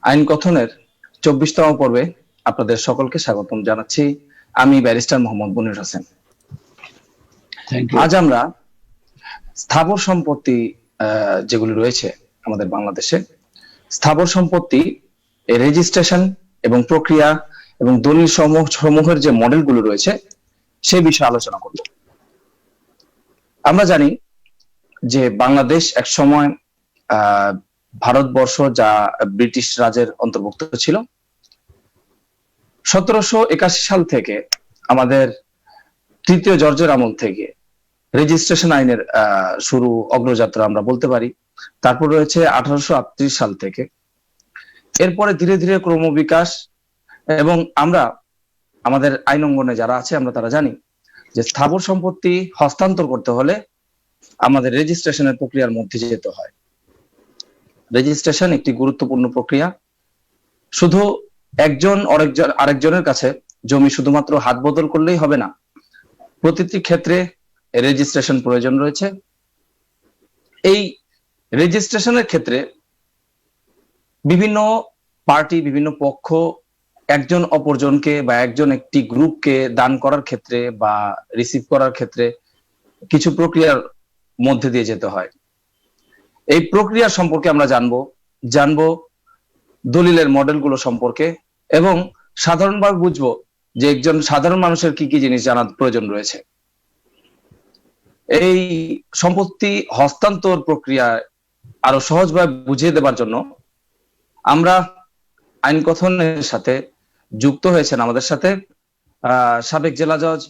আইন কথনের 24তম পর্বে আপনাদের সকলকে স্বাগতম জানাচ্ছি। আমি ব্যারিস্টার মোহাম্মদ মুনির হোসেন। আজ আমরা স্থাবর সম্পত্তি যেগুলি রয়েছে আমাদের বাংলাদেশে, স্থাবর সম্পত্তি রেজিস্ট্রেশন এবং প্রক্রিয়া এবং দলিল সমূহের যে মডেলগুলো রয়েছে সেই বিষয়ে আলোচনা করব। আমরা জানি যে বাংলাদেশ এক সময় ভারতবর্ষ যা ব্রিটিশ রাজের অন্তর্ভুক্ত ছিল। 1781 সাল থেকে আমাদের তৃতীয় জর্জের আমল থেকে রেজিস্ট্রেশন আইনের শুরু অগ্রযাত্রা আমরা বলতে পারি। তারপর রয়েছে 1838 সাল থেকে, এরপরে ধীরে ধীরে ক্রমবিকাশ, এবং আমরা আমাদের আইন অঙ্গনে যারা আছে আমরা তারা জানি যে স্থাবর সম্পত্তি হস্তান্তর করতে হলে আমাদের রেজিস্ট্রেশনের প্রক্রিয়ার মধ্যে যেতে হয়। রেজিস্ট্রেশন একটি গুরুত্বপূর্ণ প্রক্রিয়া। শুধু একজন আরেকজনের কাছে জমি শুধুমাত্র হাত বদল করলেই হবে না, প্রতিটি ক্ষেত্রে রেজিস্ট্রেশন প্রয়োজন রয়েছে। এই রেজিস্ট্রেশনের ক্ষেত্রে বিভিন্ন পার্টি, বিভিন্ন পক্ষ একজন অপরজনকে বা একজন একটি গ্রুপকে দান করার ক্ষেত্রে বা রিসিভ করার ক্ষেত্রে কিছু প্রক্রিয়ার মধ্যে দিয়ে যেতে হয়। এই প্রক্রিয়া সম্পর্কে আমরা জানবো দলিলের মডেলগুলো সম্পর্কে, এবং সাধারণভাবে বুঝবো যে একজন সাধারণ মানুষের কি কি জিনিস জানার প্রয়োজন রয়েছে। এই সম্পত্তি হস্তান্তর প্রক্রিয়া আরো সহজভাবে বুঝিয়ে দেবার জন্য আমরা আইন কথনের সাথে যুক্ত হয়েছেন আমাদের সাথে সাবেক জেলা জজ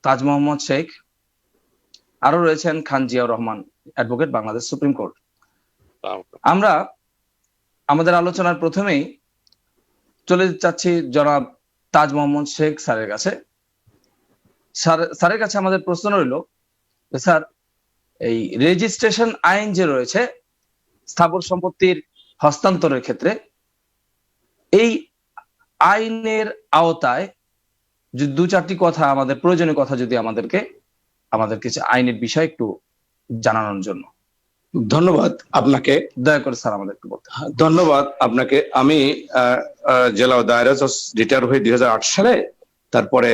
তাজ মোহাম্মদ শেখ, আরো রয়েছেন Khan Ziaur Rahman, advocate, Bangladesh supreme court. আমরা আমাদের আলোচনার প্রথমেই চলে যাচ্ছি জনাব তাজ মোহাম্মদ শেখ স্যারের কাছে। স্যারের কাছে আমাদের প্রশ্ন রইল, স্যার, এই রেজিস্ট্রেশন আইন যে রয়েছে স্থাবর সম্পত্তির হস্তান্তরের ক্ষেত্রে, এই আইনের আওতায় যদি দু চারটি কথা, আমাদের প্রয়োজনীয় কথা যদি আমাদের কিছু আইনের বিষয় একটু জানানোর জন্য। ধন্যবাদ আপনাকে। দয়া করে স্যার আমাদের একটু বলতে। ধন্যবাদ আপনাকে। আমি জেলা ও দায়রা জজ রিটায়ার হয়ে 2008 সালে, তারপরে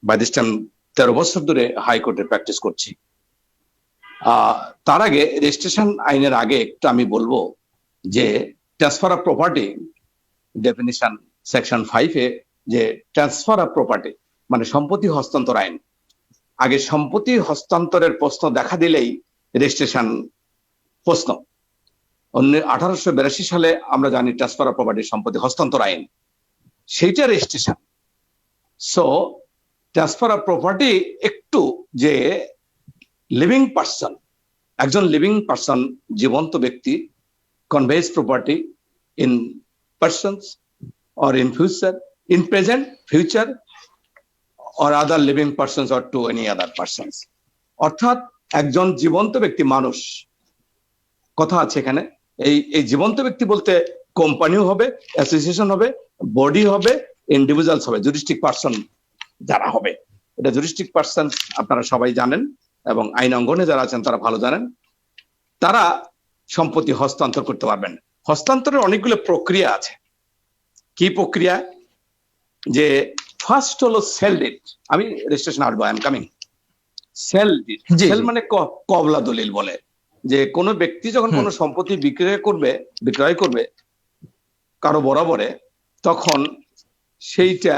বাই দিস টাইম 13 বছর ধরে হাইকোর্টে প্র্যাকটিস করছি। তার আগে রেজিস্ট্রেশন আইনের আগে একটু আমি বলবো যে transfer of property definition section 5-এ যে ট্রান্সফার অফ প্রপার্টি মানে সম্পত্তি হস্তান্তর আইন, আগে সম্পত্তি হস্তান্তরের প্রশ্ন দেখা দিলেই রেজিস্ট্রেশন প্রশ্ন। 1882 সালে আমরা জানি ট্রান্সফার অফ প্রপার্টি সম্পত্তি হস্তান্তর আইন, সেইটা registration. So transfer of property একটু যে লিভিং পার্সন, একজন লিভিং পার্সন, জীবন্ত ব্যক্তি conveys property in persons or in future, in present, future, or other living persons or to any other persons. অর্থাৎ একজন জীবন্ত ব্যক্তি, মানুষ কথা আছে এখানে। এই জীবন্ত ব্যক্তি বলতে কোম্পানিও হবে, অ্যাসোসিয়েশন হবে, বডি হবে, ইন্ডিভিজুয়ালস হবে, জুরিস্টিক পার্সন যারা হবে। এটা জুরিস্টিক পার্সন আপনারা সবাই জানেন, এবং আইন অঙ্গনে যারা আছেন তারা ভালো জানেন। তারা সম্পত্তি হস্তান্তর করতে পারবেন। হস্তান্তরের অনেকগুলো প্রক্রিয়া আছে। কি প্রক্রিয়া? যে ফার্স্ট হলো সেল ডিড। আমি রেজিস্ট্রেশন আসবো, I am coming. Sale deed, sale মানে কবলা দলিল বলে, যে কোনো ব্যক্তি যখন কোনো সম্পত্তি বিক্রয় করবে কারো বরাবরে, তখন সেইটা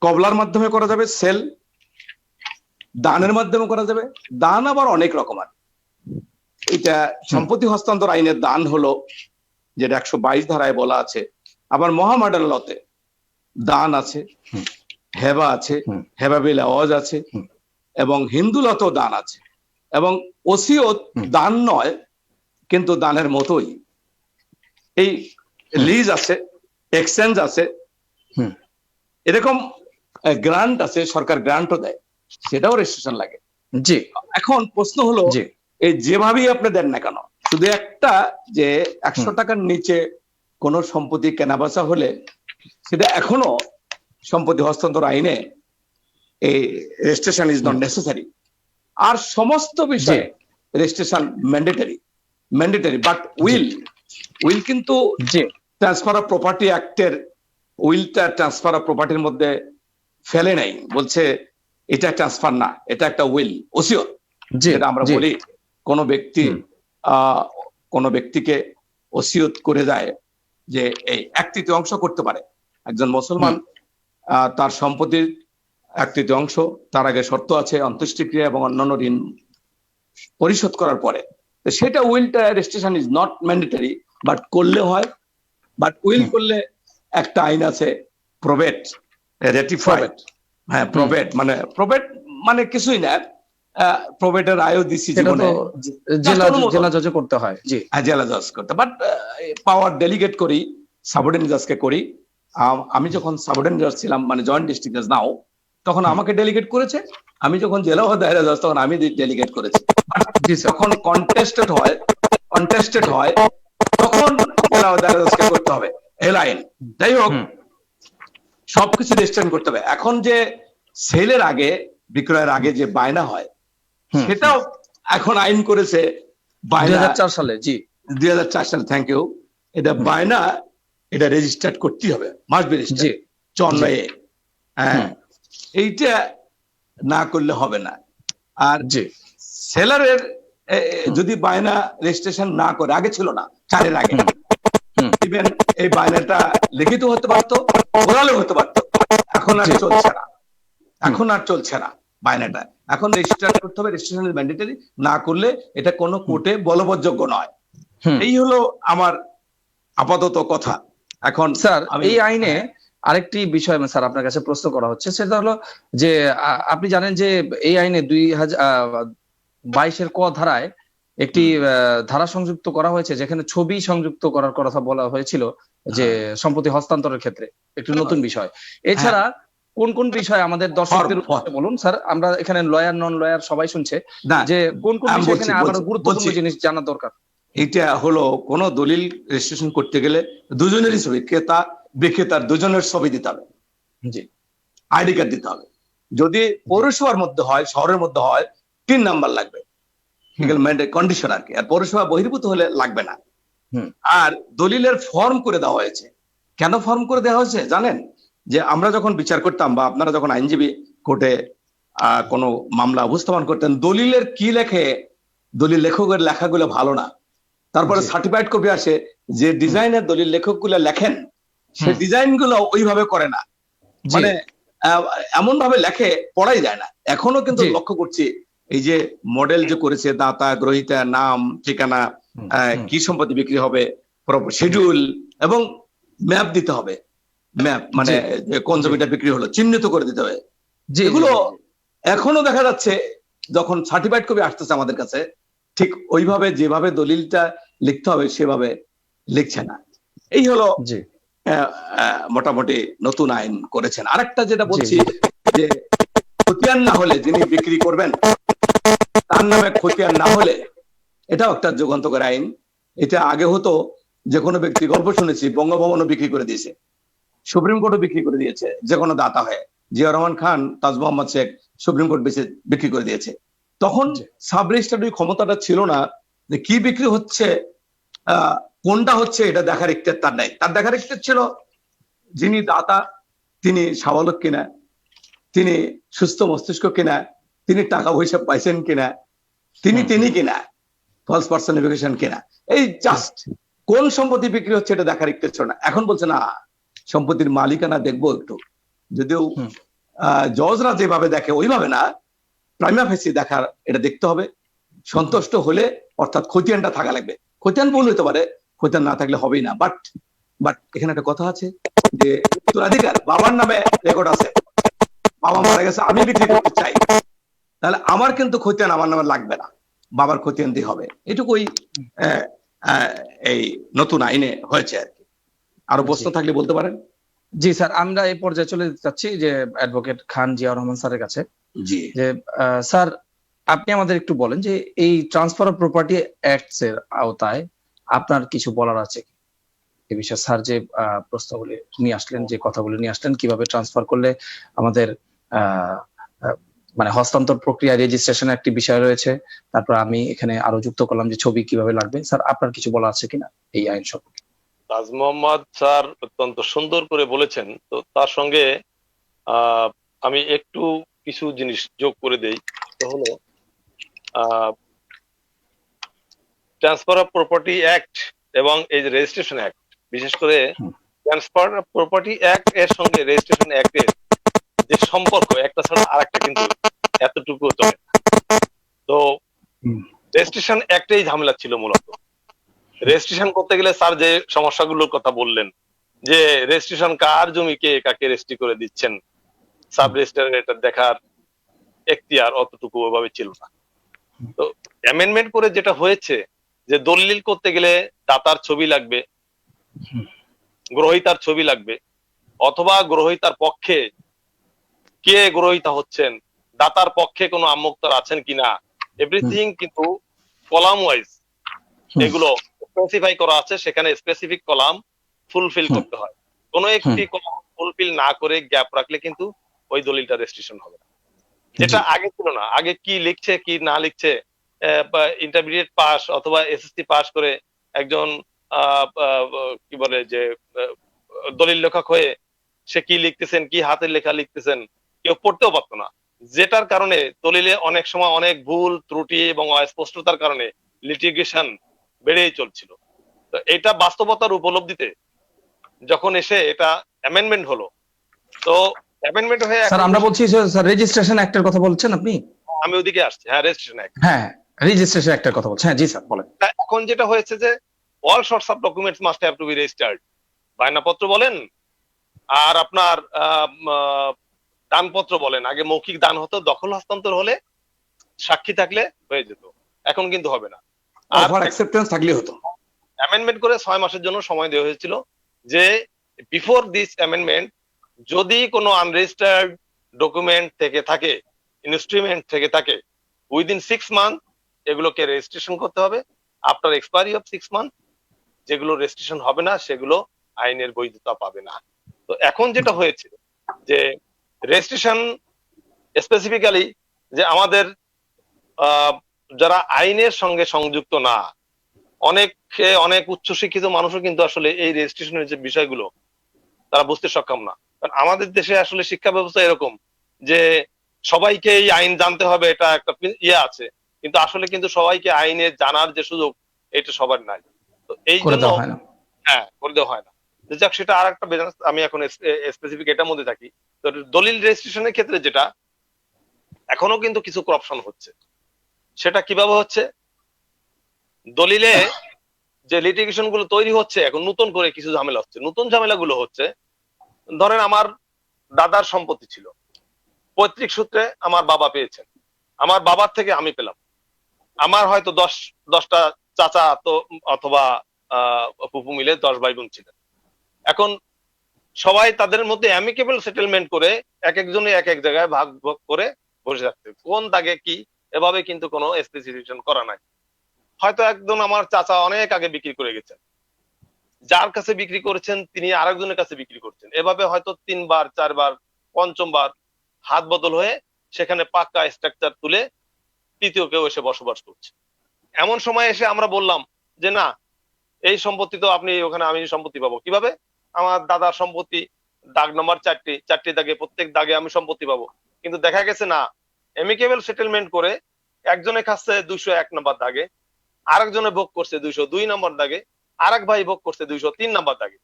কবলার মাধ্যমে করা যাবে, সেল দানের মাধ্যমে করা যাবে। দান আবার অনেক রকমের। এটা সম্পত্তি হস্তান্তর আইনের দান হলো যেটা 122 ধারায় বলা আছে। আবার মহামডেল লতে দান আছে, হেবা আছে, হেবা বিল আওয়াজ আছে, এবং হিন্দু লতেও দান আছে। এবং ওসিয়ত দান নয়, কিন্তু দানের মতোই। এই লিজ আছে, এক্সচেঞ্জ আছে, এরকম গ্রান্ট আছে, সরকার গ্রান্টও দেয়, সেটাও রেজিস্ট্রেশন লাগে। জি, এখন প্রশ্ন হলো, এই যেভাবেই আপনি দেন না কেন, শুধু একটা যে 100 টাকার নিচে কোন সম্পত্তি কেনাবেচা হলে সেটা এখনো সম্পত্তি হস্তান্তর আইনে এই রেজিস্ট্রেশন ইজ নট নেসেসারি। আর সমস্ত বিষয়ে রেজিস্ট্রেশন ম্যান্ডেটরি, বাট উইল কিন্তু ট্রান্সফার অফ প্রপার্টি অ্যাক্টের উইলটা ট্রান্সফার অফ প্রপার্টির মধ্যে ফেলে নাই, বলছে এটা ট্রান্সফার না, এটা একটা উইল, ওসিয়ত। জি যেটা আমরা জি বলি কোনো ব্যক্তি কোনো ব্যক্তিকে ওসিয়ত করে যায় যে এই 1/3 করতে পারে। একজন মুসলমান তার সম্পত্তির 1/3 তার আগে শর্ত আছে অন্ত্যেষ্টিক্রিয়া এবং অন্যান্য ঋণ পরিশোধ করার পরে। তো সেটা উইলটা registration is not mandatory, but করলে হয়। বাট উইল করলে একটা আইন আছে, প্রবেট, রেটিফাইড। হ্যাঁ, প্রবেট মানে কিছুই না, প্রবেটের আয়ও দিছি সেটা জীবনে, তো জেলা জজে করতে হয়। জি, জেলা জজ করতে, বাট পাওয়ার ডেলিগেট করি সাবঅর্ডিনেট জজকে করি। আমি যখন সাবঅর্ডিনেট জজ ছিলাম, মানে জয়েন্ট ডিস্ট্রিক্ট জজ নাও, তখন আমাকে ডেলিগেট করেছে। আমি যখন জেলা ও দায়রা জজ তখন আমি ডেলিগেট করেছি। জি স্যার। যখন কন্টেস্টেড হয় তখন জেলা ও দায়রা জজকে করতে হবে, এই লাইন। যাই হোক, সবকিছু রেজিস্ট্রেশন করতে হবে। এখন যে সেলের আগে, বিক্রয়ের আগে যে বায়না হয়, সেটাও এখন আইন করেছে 2004 সালে। জি, 2004 সালে, থ্যাংক ইউ। এটা বায়না, এটা রেজিস্টার্ড করতেই হবে, মাস্ট বি রেজিস্টার্ড 54A। হ্যাঁ, এইটা না করলে হবে না। আর জি, সেলারের যদি বায়না রেজিস্ট্রেশন না করে, আগে ছিল না, 4 আগে, ইভেন এই বায়নাটা লিখিত হতে পারতো, ওরালও হতে পারতো। এখন আর চলছে না বায়নাটা। এখন রেজিস্টার করতে হবে, রেজিস্ট্রেশন ইজ ম্যান্ডেটরি। না করলে এটা কোনো কোর্টে বলবৎযোগ্য নয়। এই হলো আমার আপাতত কথা। এখন স্যার এই আইনে আরেকটি বিষয় স্যার আপনার কাছে প্রশ্ন করা হচ্ছে, সেটা হলো যে আপনি জানেন যে এই আইনে 2022 ক ধারায় একটি ধারা সংযুক্ত করা হয়েছে, যেখানে ছবি সংযুক্ত করার কথা বলা হয়েছিল যে সম্পত্তি হস্তান্তরের ক্ষেত্রে একটি নতুন বিষয়। এছাড়া কোন কোন বিষয় আমাদের দর্শকদের উদ্দেশ্যে বলুন স্যার, আমরা এখানে লয়ার নন লয়ার সবাই শুনছে, যে কোন কোন বিষয় এখানে আরো গুরুত্বপূর্ণ জিনিস জানা দরকার। এটা হলো, কোন দলিল রেজিস্ট্রেশন করতে গেলে দুজনেরই ছবি, ক্রেতা বিক্রেতার দুজনের ছবি দিতে হবে। জি, আইডি কার্ড দিতে হবে। যদি পৌরসভার মধ্যে হয়, শহরের মধ্যে হয়, 3 নাম্বার লাগবে, কন্ডিশন আর কি। আর পৌরসভা বহির্ভূত হলে লাগবে না। আর দলিলের ফর্ম করে দেওয়া হয়েছে। কেন ফর্ম করে দেওয়া হয়েছে জানেন? যে আমরা যখন বিচার করতাম, বা আপনারা যখন আইনজীবী কোর্টে কোনো মামলা উপস্থাপন করতেন, দলিলের কি লেখে, দলিল লেখকের লেখাগুলো ভালো না। তারপরে সার্টিফাইড কপি আসে, যে ডিজাইনের দলিল লেখকগুলো লেখেন, সে ডিজাইন গুলো ওইভাবে করে না, মানে এমন ভাবে লেখে পড়াই যায় না। এখনো কিন্তু লক্ষ্য করছি, এই যে মডেল যে করেছে, দাতা গ্রহীতা নাম ঠিকানা, কি সম্পত্তি বিক্রি হবে, শিডিউল এবং ম্যাপ দিতে হবে। ম্যাপ মানে কোন জমিটা বিক্রি হলো চিহ্নিত করে দিতে হবে। এগুলো এখনো দেখা যাচ্ছে, যখন সার্টিফাইড কপি আসতেছে আমাদের কাছে, ঠিক ওইভাবে যেভাবে দলিলটা লিখতে হবে সেভাবে লিখছে না। এই হলো মোটামুটি নতুন আইন করেছেন। আরেকটা যেটা বলছি, যে খতিয়ান না হলে, যিনি বিক্রি করবেন তার নামে খতিয়ান না হলে, এটাও একটা যুগান্তকারী আইন। এটা আগে হতো, যে কোনো ব্যক্তি, গল্প শুনেছি, বঙ্গভবনও বিক্রি করে দিয়েছে, সুপ্রিম কোর্টও বিক্রি করে দিয়েছে, যে কোনো দাতা হয়ে। জিয়া রহমান খান, তাজ মোহাম্মদ শেখ সুপ্রিম কোর্ট বিক্রি করে দিয়েছে। তখন সাব রেজিস্ট্রার ক্ষমতাটা ছিল না, যে কি বিক্রি হচ্ছে, কোনটা হচ্ছে, এটা দেখার ইখতিয়ার তার নাই। তার দেখার ইখতিয়ার ছিল যিনি দাতা, তিনি স্বাবলক কিনা, তিনি সুস্থ মস্তিষ্ক কিনা, তিনি টাকা পয়সা পাইছেন কিনা, তিনি কিনা, ফলস পার্সনিফিকেশন কিনা। এই জাস্ট কোন সম্পত্তি বিক্রি হচ্ছে এটা দেখার ইখতিয়ার ছিল না। এখন বলছে না, সম্পত্তির মালিকানা দেখবো একটু, যদিও জজরা যেভাবে দেখে ওইভাবে না, প্রাইমা ফেসি দেখার, এটা দেখতে হবে। সন্তুষ্ট হলে, অর্থাৎ খতিয়ানটা থাকা লাগবে। খতিয়ান ভুল হতে পারে, খতিয়ান না থাকলে হবেই না। বাট এখানে একটা কথা আছে, যে উত্তরাধিকার বাবার নামে রেকর্ড আছে, বাবা মারা গেছে, আমি বিক্রি করতে চাই, তাহলে আমার কিন্তু খতিয়ান আমার নামে লাগবে না, বাবার খতিয়ান দিয়ে হবে। এটুকুই এই নতুন আইনে হয়েছে আর কি। আরো প্রশ্ন থাকলে বলতে পারেন। জি স্যার, আমরা এই পর্যায়ে চলে যেতে চাচ্ছি যে অ্যাডভোকেট খান জিয়া রহমান স্যারের কাছে। জি, যে স্যার, আপনি আমাদের একটু বলেন যে এই ট্রান্সফার অফ প্রপার্টি অ্যাক্টস এর আওতায় আপনার কিছু বলার আছে কি এই বিষয়ে? স্যার যে প্রস্তাবগুলি নিয়ে আসলেন, যে কথাগুলি নিয়ে আসলেন, কিভাবে ট্রান্সফার করলে আমাদের মানে হস্তান্তর প্রক্রিয়া, রেজিস্ট্রেশনের একটি বিষয় রয়েছে, তারপর আমি এখানে আরো যুক্ত করলাম যে ছবি কিভাবে লাগবে। স্যার, আপনার কিছু বলা আছে কিনা এই আইন সম্পর্কে? তাজ মোহাম্মদ স্যার অত্যন্ত সুন্দর করে বলেছেন, তো তার সঙ্গে আমি একটু কিছু জিনিস যোগ করে দেই। তো হলো ট্রান্সফার অফ প্রপার্টি অ্যাক্ট এবং এই যে রেজিস্ট্রেশন অ্যাক্ট, বিশেষ করে ট্রান্সফার অফ প্রপার্টি অ্যাক্ট এর সঙ্গে রেজিস্ট্রেশন অ্যাক্টের যে সম্পর্ক, একটা ছাড়া আরেকটা কিন্তু এতটুকু চলে না। তো রেজিস্ট্রেশন অ্যাক্টেই ঝামেলা ছিল মূলত। রেজিস্ট্রেশন করতে গেলে স্যার যে সমস্যাগুলোর কথা বললেন, যে রেজিস্ট্রেশন কার জমিকে কাকে রেজিস্ট্রি করে দিচ্ছেন, সাব রেজিস্ট্রার এটা দেখার এখতিয়ার অতটুকু ওভাবে ছিল না। তো অ্যামেন্ডমেন্ট করে যেটা হয়েছে যে দলিল করতে গেলে দাতার ছবি লাগবে, গ্রহীতার ছবি লাগবে, অথবা গ্রহীতার পক্ষে কে গ্রহীতা হচ্ছেন, দাতার পক্ষে কোনো আমোক্তার আছেন কিনা, এভরিথিং কিন্তু কলাম ওয়াইজ এগুলো স্পেসিফাই করা আছে। সেখানে স্পেসিফিক কলাম ফুলফিল করতে হয়। কোনো একটি কলাম ফুলফিল না করে গ্যাপ রাখলে কিন্তু ওই দলিলটা রেজিস্ট্রেশন হবে না, যেটা আগে ছিল না। আগে কি লিখছে কি না লিখছে, ইন্টারমিডিয়েট পাস অথবা এসএসসি পাস করে একজন কি বলে যে দলিল লেখক হয়ে সে কি লিখতেছেন, কি হাতের লেখা লিখতেছেন, কেউ পড়তেও পারতো না। যেটার কারণে দলিলে অনেক সময় অনেক ভুল ত্রুটি এবং অস্পষ্টতার কারণে লিটিগেশন বেড়েই চলছিল। তো এটা বাস্তবতার উপলব্ধিতে যখন এসে এটা অ্যামেন্ডমেন্ট হলো, তো অ্যামেন্ডমেন্ট হয়ে স্যার আমরা বলছি স্যার রেজিস্ট্রেশন অ্যাক্টের কথা বলছেন আপনি? আমি ওদিকে আসছি। হ্যাঁ, রেজিস্ট্রেশন অ্যাক্ট, হ্যাঁ রেজিস্ট্রেশন অ্যাক্টের কথা বলছেন। হ্যাঁ জি স্যার বলেন। এখন যেটা হয়েছে যে all sorts of documents must have to be registered. বায়নাপত্র বলেন আর আপনার দানপত্র বলেন, আগে মৌখিক দান হতো, দখল হস্তান্তর হলে সাক্ষী থাকলে হয়ে যেত, এখন কিন্তু হবে না। আর অ্যাকসেপ্টেন্স থাকলে হতো। অ্যামেন্ডমেন্ট করে 6 মাসের জন্য সময় দেওয়া হয়েছিল যে বিফোর দিস অ্যামেন্ডমেন্ট যদি কোনো আনরেজিস্টার্ড ডকুমেন্ট থেকে থাকে, ইনস্ট্রুমেন্ট থেকে থাকে, উইদিন 6 মান্থ এগুলোকে রেজিস্ট্রেশন করতে হবে। আফটার এক্সপায়ারি অফ 6 মান্থ যেগুলো রেজিস্ট্রেশন হবে না সেগুলো আইনের বৈধতা পাবে না। তো এখন যেটা হয়েছে যে রেজিস্ট্রেশন স্পেসিফিক্যালি যে আমাদের যারা আইনের সঙ্গে সংযুক্ত না, অনেক উচ্চশিক্ষিত মানুষও কিন্তু আসলে এই রেজিস্ট্রেশনের যে বিষয়গুলো তারা বুঝতে সক্ষম না। কারণ আমাদের দেশে আসলে শিক্ষা ব্যবস্থা এরকম যে সবাইকে এই আইন জানতে হবে, এটা একটা ইয়ে আছে, কিন্তু আসলে কিন্তু সবাইকে আইনে জানার যে সুযোগ এটা সবার নাই। তো এই জন্য হ্যাঁ করে দেওয়া হয় না। যাক, সেটা আর একটা, আমি এখন স্পেসিফিক এটার মধ্যে থাকি। তো দলিল রেজিস্ট্রেশনের ক্ষেত্রে যেটা এখনো কিন্তু কিছু করাপশন হচ্ছে। সেটা কিভাবে হচ্ছে, দলিলে যে লিটিগেশন গুলো তৈরি হচ্ছে এখন নতুন করে কিছু ঝামেলা হচ্ছে। নতুন ঝামেলাগুলো হচ্ছে, ধরেন আমার দাদার সম্পত্তি ছিল, পৈতৃক সূত্রে আমার বাবা পেয়েছেন, আমার বাবার থেকে আমি পেলাম, আমার হয়তো 10টা চাচা তো অথবা ফুফু মিলে 10 ভাই বোন ছিলেন। এখন সবাই তাদের মধ্যে অ্যামিকেবল সেটেলমেন্ট করে এক একজনে এক এক জায়গায় ভাগ ভাগ করে বসে থাকতে, কোন দাগে কি এভাবে কিন্তু কোনো স্পেসিফিকেশন করা নাই। হয়তো একজন আমার চাচা অনেক আগে বিক্রি করে গেছেন, যার কাছে বিক্রি করেছেন তিনি আরেকজনের কাছে বিক্রি করছেন, এভাবে হয়তো 3বার 4বার 5বার হাত বদল হয়ে সেখানে পাক্কা স্ট্রাকচার তুলে তৃতীয় কেউ এসে বসবাস করছে। এমন সময় এসে আমরা বললাম যে না, এই সম্পত্তি তো আপনি ওখানে, আমি সম্পত্তি পাবো কিভাবে? আমার দাদার সম্পত্তি দাগ নম্বর 4টি দাগে, প্রত্যেক দাগে আমি সম্পত্তি পাবো। কিন্তু দেখা গেছে না, এমিকেবল সেটেলমেন্ট করে একজনের কাছে 201 নম্বর দাগে, আরেকজনে ভোগ করছে 202 নম্বর দাগে, আরেক ভাই ভোগ করছে 203 নম্বর দাগে।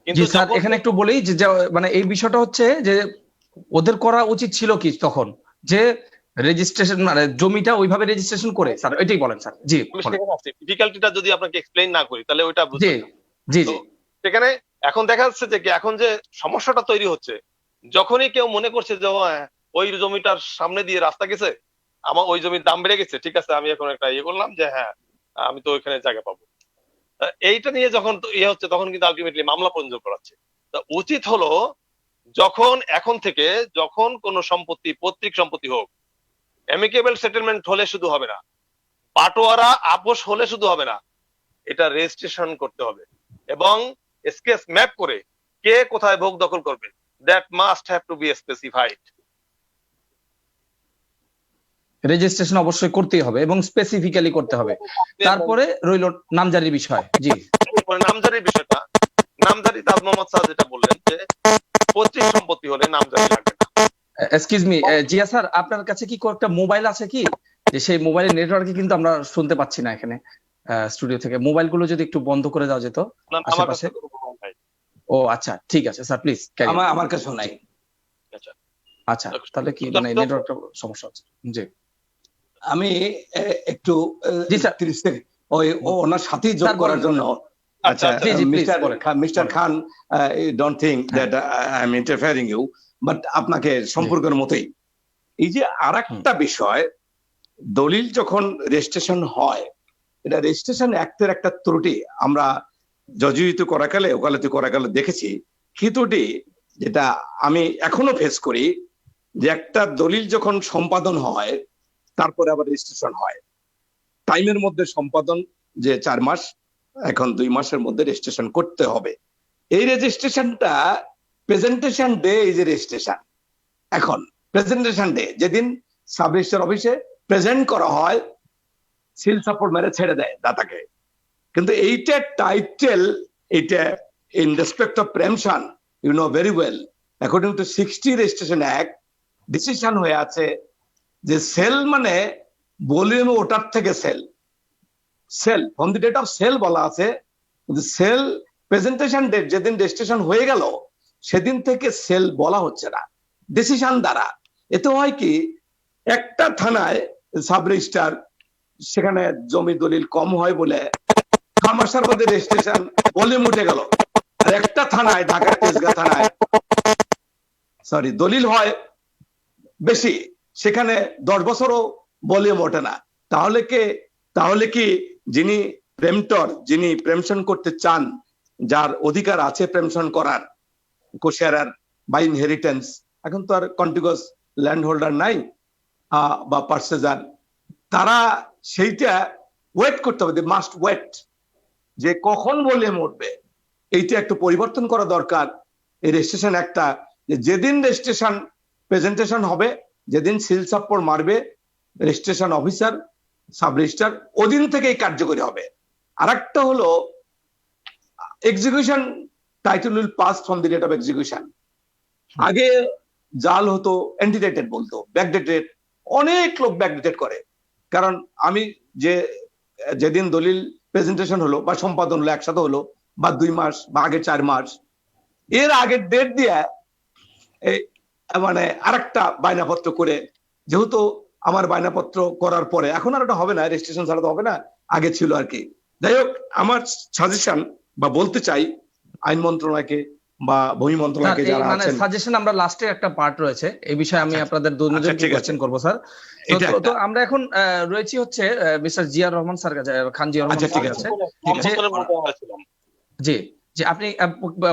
কিন্তু স্যার এখানে একটু বলি যে মানে এই বিষয়টা হচ্ছে যে ওদের করা উচিত ছিল কি তখন, যে রেজিস্ট্রেশন মানে জমিটা ওইভাবে রেজিস্ট্রেশন করে। স্যার এটাই বলেন স্যার। জি ডিফিকাল্টিটা যদি আপনাকে এক্সপ্লেইন না করি তাহলে ওইটা জি জি জি সেখানে এখন দেখা যাচ্ছে যে এখন যে সমস্যাটা তৈরি হচ্ছে, যখনই কেউ মনে করছে যে ওই জমিটার সামনে দিয়ে রাস্তা গেছে, আমার ওই জমির দাম বেড়ে গেছে, ঠিক আছে আমি এখন একটা ইয়ে করলাম যে হ্যাঁ আমি তো ওইখানে জায়গা পাবো, এইটা নিয়ে যখন ইয়ে হচ্ছে তখন কিন্তু আলটিমেটলি মামলা পঞ্জীয়ন করাচ্ছে। তা উচিত হলো যখন এখন থেকে যখন কোনো সম্পত্তি পৈতৃক সম্পত্তি হোক, অ্যামিকেবল সেটেলমেন্ট হলে শুধু হবে না, বাটোয়ারা আপোষ হলে শুধু হবে না, এটা রেজিস্ট্রেশন করতে হবে এবং স্কেচ ম্যাপ করে কে কোথায় ভোগ দখল করবে, that must have to be specified. Registration অবশ্যই করতেই হবে এবং স্পেসিফিক্যালি করতে হবে। তারপরে রইল নামজারির বিষয়। জি, নামজারির বিষয়টা নামজারি তাজ মোহাম্মদ শাহ যেটা বললেন যে পৈতৃক সম্পত্তি হলে নামজারি লাগবে না। এক্সকিউজ মি, জিয়া স্যার, আপনার কাছে কি একটা মোবাইল আছে কি? যে সেই মোবাইলের নেটওয়ার্কে কিন্তু আমরা শুনতে পাচ্ছি না এখানে স্টুডিও থেকে। মোবাইল গুলো যদি একটু বন্ধ করে দেওয়া যেত আমার কাছে আশেপাশে। ও আচ্ছা, ঠিক আছে স্যার, প্লিজ। আমার কাছে নাই। আচ্ছা আচ্ছা, তাহলে কি মানে নেটওয়ার্কটা সমস্যা হচ্ছে? জি আমি একটু জি স্যার। 30 সেকেন্ড ওনার সাথেই যোগ স্যার, করার বলেন, জন্য। আচ্ছা, জি জি প্লিজ বলেন। Mister Khan, don't think that I am interfering you, but আপনাকে সম্পর্কের মতোই এই যে আরেকটা বিষয়, দলিল যখন রেজিস্ট্রেশন হয়, এটা রেজিস্ট্রেশন অ্যাক্টের একটা ত্রুটি আমরা জর্জরিত করাকালে ওকালতি করাকালে দেখেছি। কি ত্রুটি? যেটা আমি এখনো ফেস করি, যে একটা দলিল যখন সম্পাদন হয় তারপরে আবার রেজিস্ট্রেশন হয়, টাইমের মধ্যে সম্পাদন যে 4 মাস, এখন 2 মাসের মধ্যে রেজিস্ট্রেশন করতে হবে। এই রেজিস্ট্রেশনটা presentation day is a registration. এখন প্রেজেন্টেশন ডে যেদিন সাব রেজিস্ট্রার অফিসে প্রেজেন্ট করা হয়, সিল সাপোর্ট মেরে ছেড়ে দেয় দাতাকে। কিন্তু এইটা টাইটেল, এইটা in respect of permission, you know very well, according to 60 registration act decision হয়ে আছে যে সেল মানে ভলিউম ওটার থেকে sale, sale from the date of sale বলা আছে, কিন্তু সেল প্রেজেন্টেশন ডেট যেদিন রেজিস্ট্রেশন হয়ে গেল সেদিন থেকে সেল বলা হচ্ছে না ডিসিশন দ্বারা। এতে হয় কি, একটা থানায় সাব রেজিস্ট্রার, সেখানে জমি দলিল কম হয় বলে 6 মাসের মধ্যে রেজিস্ট্রেশন ভলিউম উঠে গেল। আর একটা থানায়, ঢাকার তেজগাঁ থানায় সরি দলিল হয় বেশি, সেখানে 10 বছরও ভলিউম ওঠে না। তাহলে কি যিনি প্রেমটর, যিনি প্রেমশন করতে চান, যার অধিকার আছে প্রেমশন করার, কোশেয়ার বা ইনহেরিটেন্স, এখন তো আর কন্টিগুয়াস ল্যান্ড হোল্ডার নাই বা পার্সেজার, তারা সেইটা ওয়েট করতে হবে, মাস্ট ওয়েট, যে কখন ভলিউম উঠবে। এইটা একটু পরিবর্তন করা দরকার এই রেজিস্ট্রেশন একটা, যে যেদিন রেজিস্ট্রেশন প্রেজেন্টেশন হবে, যেদিন সিল সাপ্পর মারবে রেজিস্ট্রেশন অফিসার সাব রেজিস্ট্রার, ওদিন থেকেই কার্যকরী হবে। আর একটা হলো execution title will pass from the date of execution. আগে জাল হতো, অ্যান্টিডেটেড বলতো, ব্যাকডেটেড, অনেক লোক ব্যাকডেটেড করে। কারণ আমি যেদিন দলিল প্রেজেন্টেশন হলো বা সম্পাদন হলো একসাথে হলো, বা 2 মাস বা আগে 4 মাস, এর আগের ডেট দিয়ে মানে আরেকটা বায়নাপত্র করে, যেহেতু আমার বায়নাপত্র করার পরে এখন আর ওটা হবে না, রেজিস্ট্রেশন ছাড়া তো হবে না, আগে ছিল আর কি। যাই হোক, আমার সাজেশন বা বলতে চাই আইন মন্ত্রণালয়কে বা ভূমি মন্ত্রণালয়কে যারা মানে আছেন, সাজেশন আমরা লাস্টে একটা পার্ট রয়েছে এই বিষয়ে, আমি আপনাদের দুজনকে কোশ্চেন করব স্যার। তো আমরা এখন রয়েছি হচ্ছে মিস্টার জিয়ার রহমান স্যার কাছে, খান জিয়া রহমান স্যার কাছে। জি জি, আপনি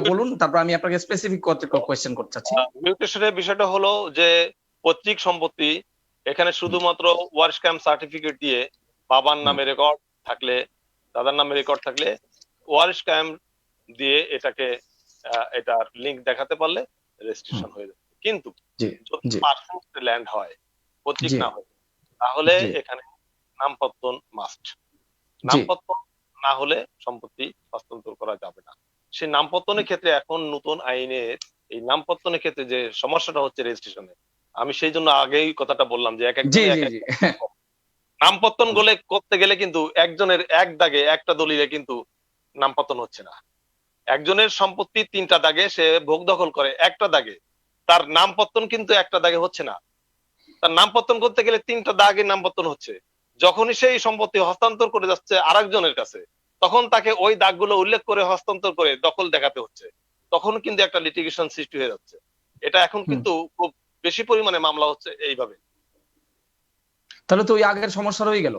বলুন, তারপর আমি আপনাকে স্পেসিফিক কোশ্চেন করতে চাচ্ছি। মিউটেশনের বিষয়টা হলো যে পৈতৃক সম্পত্তি, এখানে শুধুমাত্র ওয়ারিশ ক্যাম্প সার্টিফিকেট দিয়ে বাবার নামে রেকর্ড থাকলে, দাদার নামে রেকর্ড থাকলে, ওয়ারিশ ক্যাম্প দিয়ে এটাকে এটার লিংক দেখাতে পারলে রেজিস্ট্রেশন হয়ে যাবে। কিন্তু যদি পার্সেন্ট ল্যান্ড হয়, পৈতৃক না হয়, তাহলে এখানে নামপত্তন মাস্ট। নামপত্তন না হলে সম্পত্তি হস্তান্তর করা যাবে না। সেই নামপত্তনের ক্ষেত্রে এখন নতুন আইনের এই নামপত্তনের ক্ষেত্রে যে সমস্যাটা হচ্ছে রেজিস্ট্রেশনে, আমি সেই জন্য আগেই কথাটা বললাম যে এক নামপত্তন করতে গেলে কিন্তু একজনের এক দাগে একটা দলিলে কিন্তু নামপত্তন হচ্ছে না। একজনের সম্পত্তি 3টা দাগে সে ভোগ দখল করে, একটা দাগে তার নামপত্তন কিন্তু একটা দাগে হচ্ছে না। তার নামপত্তন করতে গেলে 3টা দাগে নামপত্তন হচ্ছে। যখনই সেই সম্পত্তি হস্তান্তর করে যাচ্ছে আরেকজনের কাছে, তখন তাকে ওই দাগগুলো উল্লেখ করে হস্তান্তর করে দখল দেখাতে হচ্ছে, তখন কিন্তু একটা লিটিগেশন সৃষ্টি হয়ে যাচ্ছে। এটা এখন কিন্তু খুব বেশি পরিমাণে মামলা হচ্ছে এইভাবে। তাহলে তো ওই আগের সমস্যা রয়ে গেল।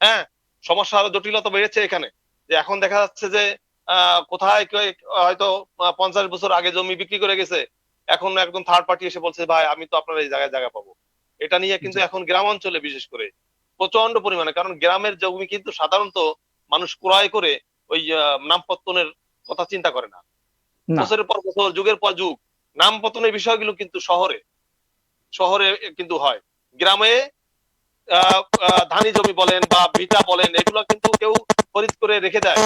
হ্যাঁ, সমস্যা আরো জটিলতা বেড়েছে এখানে, যে এখন দেখা যাচ্ছে যে কোথায় হয়তো 50 বছর আগে জমি বিক্রি করে গেছে, এখন একদম থার্ড পার্টি এসে বলছে ভাই আমি তো আপনার এই জায়গায় জায়গা পাবো। এটা নিয়ে কিন্তু এখন গ্রাম অঞ্চলে বিশেষ করে প্রচন্ড পরিমাণে, কারণ গ্রামের জমি কিন্তু সাধারণত মানুষ ক্রয় করে ওই নামপত্তনের কথা চিন্তা করে না। বছরের পর বছর, যুগের পর যুগ নামপত্তনের বিষয়গুলো কিন্তু শহরে কিন্তু হয়। গ্রামে ধানি জমি বলেন বা ভিটা বলেন, এগুলো কিন্তু কেউ খরিদ করে রেখে দেয়,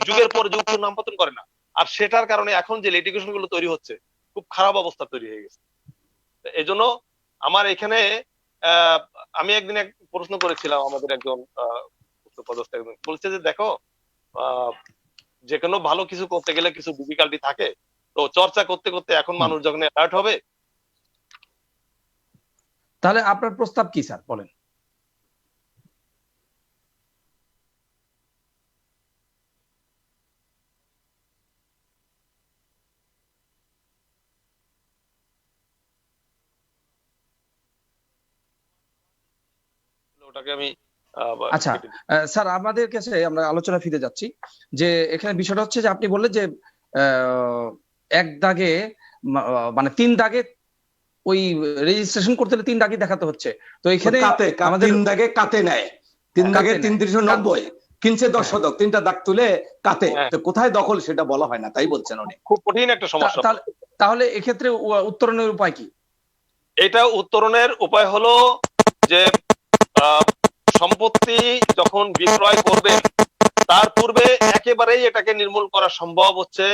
যুগের পর যুগ নামপত্তন করে না। আর সেটার কারণে এখন যে লিটিগেশন গুলো তৈরি হচ্ছে খুব খারাপ অবস্থা তৈরি হয়ে গেছে। এই জন্য আমার এখানে আমি একদিন এক প্রশ্ন করেছিলাম আমাদের একজন উচ্চপদস্থ একজন, বলছে যে দেখো যে কোনো ভালো কিছু করতে গেলে কিছু ডিফিকাল্টি থাকে, তো চর্চা করতে করতে এখন মানুষ যখন অ্যালার্ট হবে। তাহলে আপনার প্রস্তাব কি স্যার, বলেন। ওটাকে আমি আচ্ছা স্যার, আমাদের কাছে আমরা আলোচনা ফিরে যাচ্ছি যে এখানে বিষয়টা হচ্ছে যে আপনি বললেন যে এক দাগে মানে 3 দাগে ওই রেজিস্ট্রেশন করতে হলে 3 দাগই দেখাতে হচ্ছে। তো এখানে আমাদের 3 দাগে কাতে নেয়, 3 দাগে 390 কিনছে 10 শতক, 3টা দাগ তুলে কাতে, তো কোথায় দখল সেটা বলা হয় না, তাই বলছেন উনি। খুব কঠিন একটা সমস্যা। তাহলে এক্ষেত্রে উত্তরণের উপায় কি? এটা উত্তরণের উপায় হলো যে সম্পত্তি যখন বিক্রয় করবে তার পূর্বে একেবারেই এটাকে নির্মূল করা সম্ভব হচ্ছে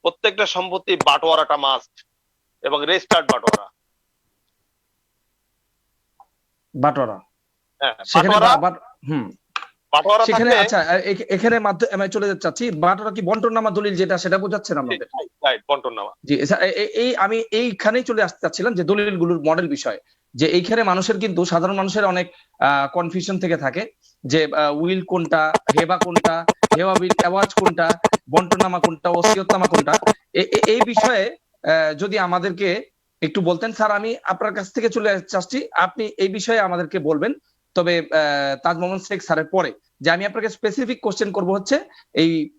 প্রত্যেকটা সম্পত্তি বাটোয়ারাটা মাস্ট এবং রেজিস্টার্ড বাটোয়ারা। বাটোয়ারা, হ্যাঁ, বাটোয়ারা সেখানে। আচ্ছা, এখানে মাধ্যমে চলে যাচ্ছি, বাটোয়ারা কি বন্টননামা দলিল যেটা, সেটা বোঝাচ্ছেন আমাদের? রাইট, বন্টননামা। জি স্যার, আমি এইখানেই চলে আসতে চাচ্ছিলাম যে দলিলগুলোর মডেল বিষয়, যে এইখানে মানুষের কিন্তু সাধারণ মানুষের অনেক কনফিউশন থেকে থাকে যে উইল কোনটা, হেবা কোনটা, হেবা উইল অ্যাওয়াজ কোনটা, বন্টননামা কোনটা, ওসিয়তনামা কোনটা। এই বিষয়ে যদি আমাদেরকে একটু বলতেন স্যার। আমি আপনার কাছ থেকে চলে আসছি, আপনি এই বিষয়ে আমাদেরকে বলবেন। তবে তাজ মোহাম্মদ শেখ স্যারের পরে যে আমি আপনাকে স্পেসিফিক কোশ্চেন করব হচ্ছে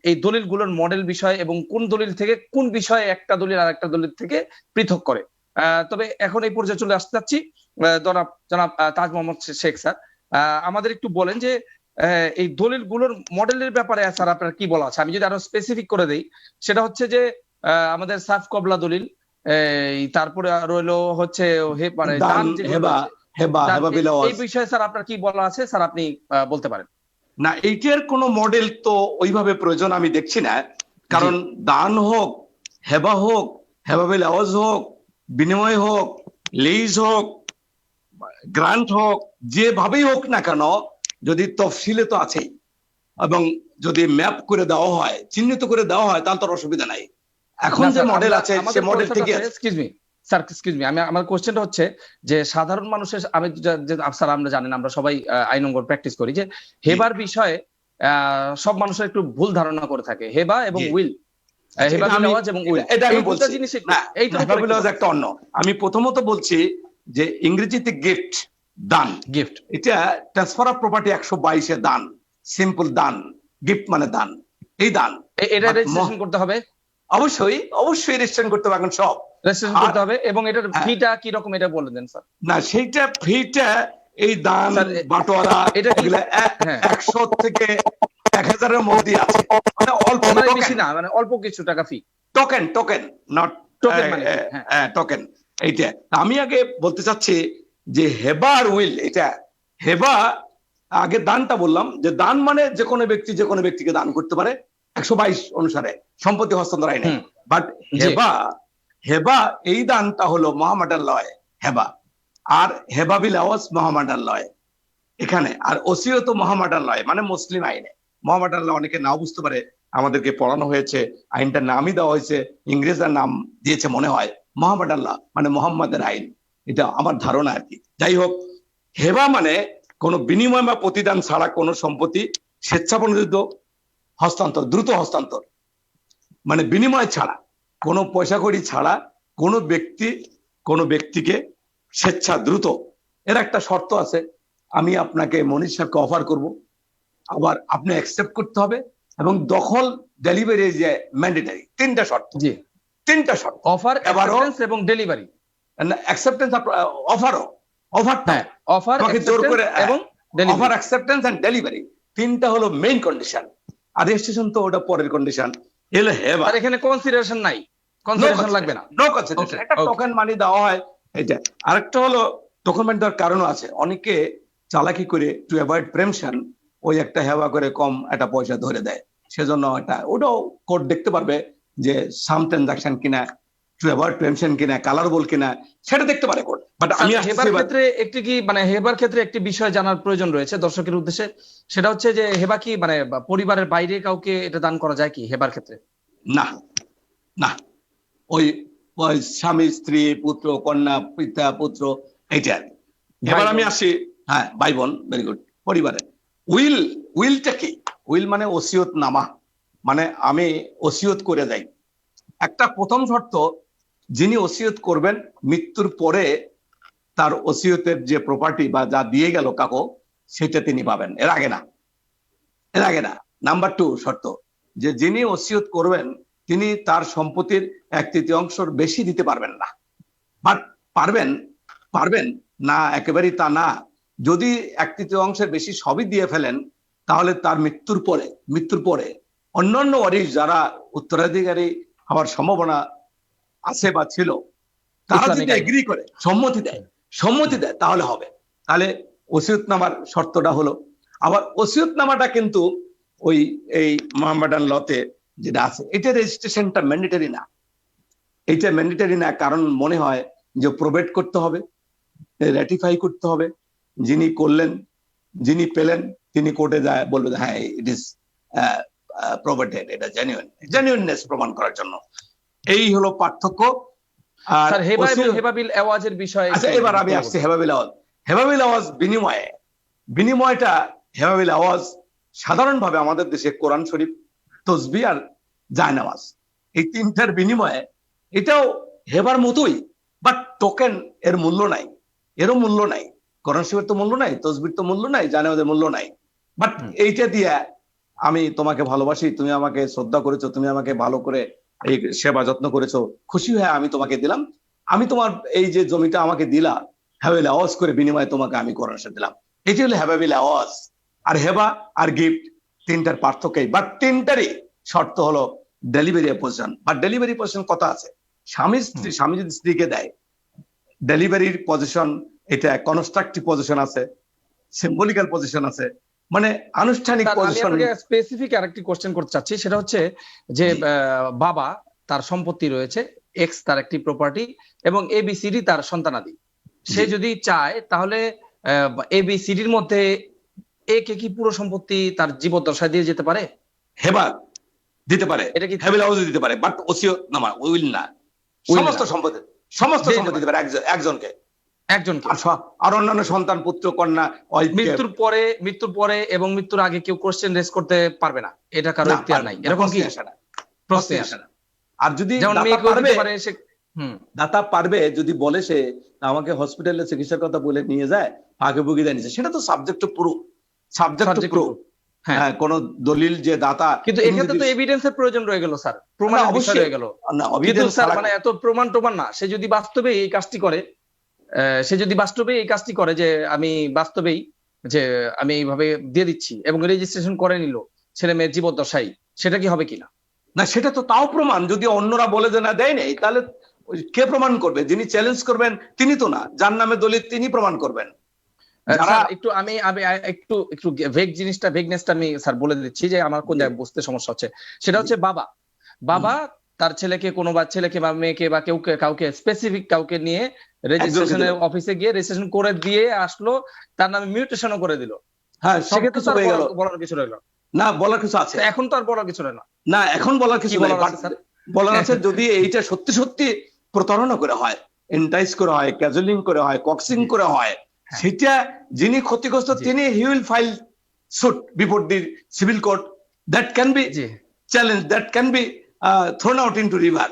এই দলিলগুলোর মডেল বিষয় এবং কোন দলিল থেকে কোন বিষয়ে একটা দলিল আর একটা দলিল থেকে পৃথক করে। তবে এখন এই পর্যায়ে চলে আসতে চাচ্ছি জনাব তাজ মোহাম্মদ শেখ স্যার, আমাদের একটু বলেন যে এই দলিলগুলোর মডেলের ব্যাপারে স্যার আপনার কি বলা আছে। আমি যদি আরো স্পেসিফিক করে দেই, সেটা হচ্ছে যে আমাদের সাফ কবলা দলিল, তারপরে রইলো হচ্ছে এই বিষয়ে স্যার আপনার কি বলা আছে স্যার, আপনি বলতে পারেন। না, এইটার কোনো মডেল তো ওইভাবে প্রয়োজন আমি দেখছি না, কারণ দান হোক, হেবা হোক, হেবা বিল আওয়াজ হোক, বিনিময় হোক, লিজ হোক, গ্রান্ট হোক, যেভাবেই হোক না কেন, যদি তফসিলে তো আছেই, এবং যদি ম্যাপ করে দেওয়া হয়, চিহ্নিত করে দেওয়া হয়, তাহলে তো অসুবিধা নাই। এখন যে মডেল আছে সে মডেল থেকে। এক্সকিউজ মি, আমার কোশ্চেনটা হচ্ছে যে সাধারণ মানুষের, স্যার আমরা জানেন, আমরা সবাই আইন অঙ্গন প্র্যাকটিস করি, যে হেবার বিষয়ে সব মানুষের একটু ভুল ধারণা করে থাকে, হেবা এবং উইল, হেবা বিল আওয়াজ এবং উইল, এটা আমি বলছি না, হেবা বিল আওয়াজ একটা অন্য। আমি প্রথমত বলছি যে ইংরেজিতে গিফট, দান, গিফট, এটা ট্রান্সফার অফ প্রপার্টি 122 এ দান, সিম্পল দান, গিফট মানে দান, এই দান এটা রেজিস্ট্রেশন করতে হবে। অবশ্যই রেজিস্ট্রেশন করতে হবে, এখন সব রেজিস্ট্রেশন করতে হবে। এবং এটার ফিটা কি রকম এটা বলে দেন স্যার। না, সেইটা ফিটা এই দান বাটোয়ারা এটা 100 থেকে 1000 এর মধ্যে আছে, মানে অল্প, মানে বেশি না, মানে অল্প কিছু টাকা ফি। টোকেন নট টোকেন, মানে টোকেন। এইটা আমি আগে বলতে চাচ্ছি যে হেবা আর উইল, এটা হেবা আগে দানটা বললাম, যে দান মানে যে কোনো ব্যক্তি যে কোনো ব্যক্তিকে দান করতে পারে 122 অনুসারে সম্পত্তি হস্তান্তর আইনে। বাট হেবা এই দানটা হলো মোহামেডান লয় হেবা, আর হেবা বিল আওয়াজ মোহামেডান লয় এখানে, আর ওসিয়ত মোহামেডান লয়, মানে মুসলিম আইনে। মোহামেডান ল অনেকে নাও বুঝতে পারে, আমাদেরকে পড়ানো হয়েছে, আইনটার নামই দেওয়া হয়েছে, ইংরেজরা নাম দিয়েছে মনে হয়, মোহামেডান ল মানে মোহাম্মদের আইন, এটা আমার ধারণা আর কি। যাই হোক, হেবা মানে কোনো বিনিময় বা প্রতিদান ছাড়া কোনো সম্পত্তি স্বেচ্ছাপ্রণোদিত হস্তান্তর, দ্রুত হস্তান্তর, মানে বিনিময় ছাড়া, কোনো পয়সা কড়ি ছাড়া কোনো ব্যক্তিকে স্বেচ্ছা দ্রুত, এর একটা শর্ত আছে, আমি আপনাকে মনির সাহেবকে অফার করব, আবার আপনি অ্যাকসেপ্ট করতে হবে, এবং দখল ডেলিভারি যে ম্যান্ডেটরি, 3টা শর্ত। জি, 3টা শর্ত, অফার, অ্যাকসেপ্টেন্স এবং ডেলিভারি। অ্যাকসেপ্টেন্স, অফারটা অফার, জোর করে, এবং অফার, অ্যাকসেপ্টেন্স এন্ড ডেলিভারি, 3টা হলো মেইন কন্ডিশন, আর রেজিস্ট্রেশন তো ওটা পরের কন্ডিশন। এলো হেবা, আর এখানে কনসিডারেশন নাই, কনসিডারেশন লাগবে না, নো কনসিডারেশন, একটা টোকেন মানি দেওয়া হয় এটা। আরেকটা হলো টোকেন মানি দেওয়ার কারণ আছে, অনেকে চালাকি করে টু অ্যাভয়েড প্রেমশন ওই একটা হেবা করে কম একটা পয়সা ধরে দেয়, সেজন্য ওটাও কোর্ট দেখতে পারবে যে সাম ট্রানজাকশন কিনা, টু অ্যাভয়েড প্রেমশন কিনা, কালারবল কিনা, সেটা দেখতে পারে কোর্ট। বাট আমি স্যার, হেবার ক্ষেত্রে একটি কি মানে হেবার ক্ষেত্রে একটি বিষয় জানার প্রয়োজন রয়েছে দর্শকের উদ্দেশ্যে, সেটা হচ্ছে যে হেবা কি মানে পরিবারের বাইরে কাউকে এটা দান করা যায় কি হেবার ক্ষেত্রে? না, না, ওই ওই স্বামী স্ত্রী পুত্র কন্যা পিতা পুত্র এইটা। এবার আমি আসি, হ্যাঁ ভাই বোন, ভেরি গুড, পরিবারে। উইলটা কি? উইল মানে ওসিয়ত নামা, মানে আমি ওসিয়ত করে যাই। একটা প্রথম শর্ত, যিনি ওসিয়ত করবেন মৃত্যুর পরে তার ওসিয়তের যে প্রপার্টি বা যা দিয়ে গেল কাকো, সেটা তিনি পাবেন, এর আগে না, এর আগে না। নাম্বার 2 শর্ত, যে যিনি ওসিয়ত করবেন তিনি তার সম্পত্তির 1/3 বেশি দিতে পারবেন না। বাট পারবেন, পারবেন না একেবারেই তা না। যদি 1/3 বেশি সবই দিয়ে ফেলেন, তাহলে তার মৃত্যুর পরে অন্যান্য ওয়ারিশ যারা উত্তরাধিকারী হওয়ার সম্ভাবনা আছে বা ছিল, তারা যদি এগ্রি করে সম্মতি দেয় তাহলে হবে। তাহলে ওসিয়তনামার শর্তটা হলো। আবার ওসিয়তনামাটা কিন্তু ওই এই মোহামেডান লতে যেটা আছে, এটা রেজিস্ট্রেশনটা ম্যান্ডেটরি না। এটা ম্যান্ডেটরি না, কারণ মনে হয় যে প্রোবেট করতে হবে, রেটিফাই করতে হবে। যিনি করলেন, যিনি পেলেন, তিনি কোর্টে যায় বলবে হ্যাঁ ইট ইজ প্রোবেটেড, এটা জেনুইননেস প্রমাণ করার জন্য। এই হলো পার্থক্য। আর স্যার, হেবা এবং হেবাবিল আওয়াজের বিষয়ে আচ্ছা, এবার আমি আসছি হেবাবিল আওয়াজ। হেবাবিল আওয়াজ বিনিময়টা হেবাবিল আওয়াজ সাধারণভাবে আমাদের দেশে কোরআন শরীফ, তসবিহ আর জায়নামাজ, এই তিনটার বিনিময়ে এটাও হেবার মতোই, বাট টোকেন এর মূল্য নাই, এরও মূল্য নাই। কোরআন শরীফের তো মূল্য নাই, তসবির তো মূল্য নাই, জায়নামাজের মূল্য নাই। বাট এইটা দিয়ে আমি তোমাকে ভালোবাসি, তুমি আমাকে শ্রদ্ধা করেছো, তুমি আমাকে ভালো করে এই সেবা যত্ন করেছো, খুশি হয়ে আমি তোমাকে দিলাম, আমি তোমার এই যে জমিটা আমাকে দিলা হেবাবিল আওয়াজ করে, বিনিময়ে তোমাকে আমি কোরআন শরীফ দিলাম। এটি হলো হেবাবিল আওয়াজ। আর হেবা আর গিফট তিনটার পার্থক্যই, বাট তিনটারই শর্ত হলো ডেলিভারি পজিশন। বা ডেলিভারি পজিশন কথা আছে, স্বামী যদি স্ত্রীকে দেয়, ডেলিভারির পজিশন এটা কনস্ট্রাকটিভ পজিশন আছে, সিম্বলিক্যাল পজিশন আছে, মানে আনুষ্ঠানিক পজিশন। স্পেসিফিক আরেকটি কোশ্চেন করতে চাচ্ছি, সেটা হচ্ছে যে বাবা তার সম্পত্তি রয়েছে, এক্স তার একটি প্রপার্টি এবং এবিসিডি তার সন্তানাদি। সে যদি চায় তাহলে এবিসিডির মধ্যে এ কে কি পুরো সম্পত্তি তার জীবদ্দশায় দিয়ে যেতে পারে? হেবা দিতে পারে, এটা কি হেবাবিল আওয়াজ দিতে পারে, বাট ওসিয়তনামা উইল না। সমস্ত সম্পত্তি দিতে পারে একজনকে, আর অন্যান্য সন্তান পুত্র কন্যা মৃত্যুর পরে এবং মৃত্যুর আগে কেউ কোশ্চেন রেজ করতে পারবে না, এটা কারো ইখতিয়ার নাই, এরকম কি? প্রশ্নে আসে না। আর যদি দাতা পারবে, যদি বলে সে আমাকে হসপিটালে চিকিৎসার কথা বলে নিয়ে যায়, আগে বুগি জানিয়েছে, সেটা তো সাবজেক্ট টু প্রুফ, হ্যাঁ, কোন দলিল যে দাতা। কিন্তু এক্ষেত্রে তো এভিডেন্সের প্রয়োজন রয়ে গেল স্যার, প্রমাণের বিষয় রয়ে গেল। কিন্তু স্যার মানে এত প্রমাণ না, সে যদি বাস্তবে এই কাজটি করে, যে আমি বাস্তবেই যে আমি এইভাবে দিয়ে দিচ্ছি এবং রেজিস্ট্রেশন করে নিল ছেলে মেয়ের জীবদ্দশায়, সেটা কি হবে কিনা? না, সেটা তো তাও প্রমাণ। যদি অন্যরা বলে যে না দেয় নেই, তাহলে কে প্রমাণ করবে? যিনি চ্যালেঞ্জ করবেন তিনি তো না, যার নামে দলিল তিনি প্রমাণ করবেন। আমি একটু ভেগনেসটা আমি স্যার বলে দিচ্ছি যে আমার কোন জায়গায় বুঝতে সমস্যা হচ্ছে। সেটা হচ্ছে বাবা তার ছেলেকে বা মেয়েকে বা কাউকে স্পেসিফিক কাউকে নিয়ে রেজিস্ট্রেশনের অফিসে গিয়ে রেজিস্ট্রেশন করে দিয়ে আসলো, তার নামে মিউটেশনও করে দিল। হ্যাঁ, সেক্ষেত্রে বলার কিছু রইল না, বলার কিছু আছে? এখন তো আর বলার কিছু রইল না, এখন বলার কিছু বলার আছে। যদি এইটা সত্যি প্রতারণা করে হয়, এন্টাইজ করে হয়, ক্যাজুয়ালিং করে হয়, কক্সিং করে হয়, সেটা যিনি ক্ষতিগ্রস্ত তিনি he will file suit before the civil court, that can be challenge, that can be thrown out into river.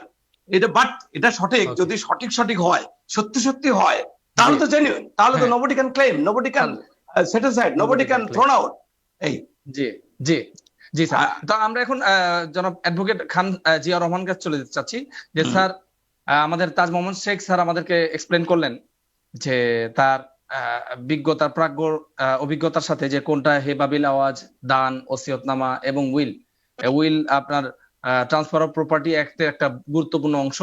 এটা সঠিক, যদি সঠিক হয়, সত্যি হয়, তাহলে তো জেনুইন, তাহলে তো nobody can claim, nobody can set aside, nobody can thrown out. এই জি স্যার, তো আমরা এখন জনাব অ্যাডভোকেট খান জিয়া রহমান কাছে চলে যেতে চাচ্ছি। যে স্যার, আমাদের তাজ মোহাম্মদ শেখ স্যার আমাদেরকে এক্সপ্লেন করলেন যে তার প্রাজ্ঞ অভিজ্ঞতার সাথে যে কোনটা হেবাবিল আওয়াজ, দান, ওসিয়তনামা এবং উইল আপনার ট্রান্সফার অফ প্রপার্টি অ্যাক্টের একটা গুরুত্বপূর্ণ অংশ।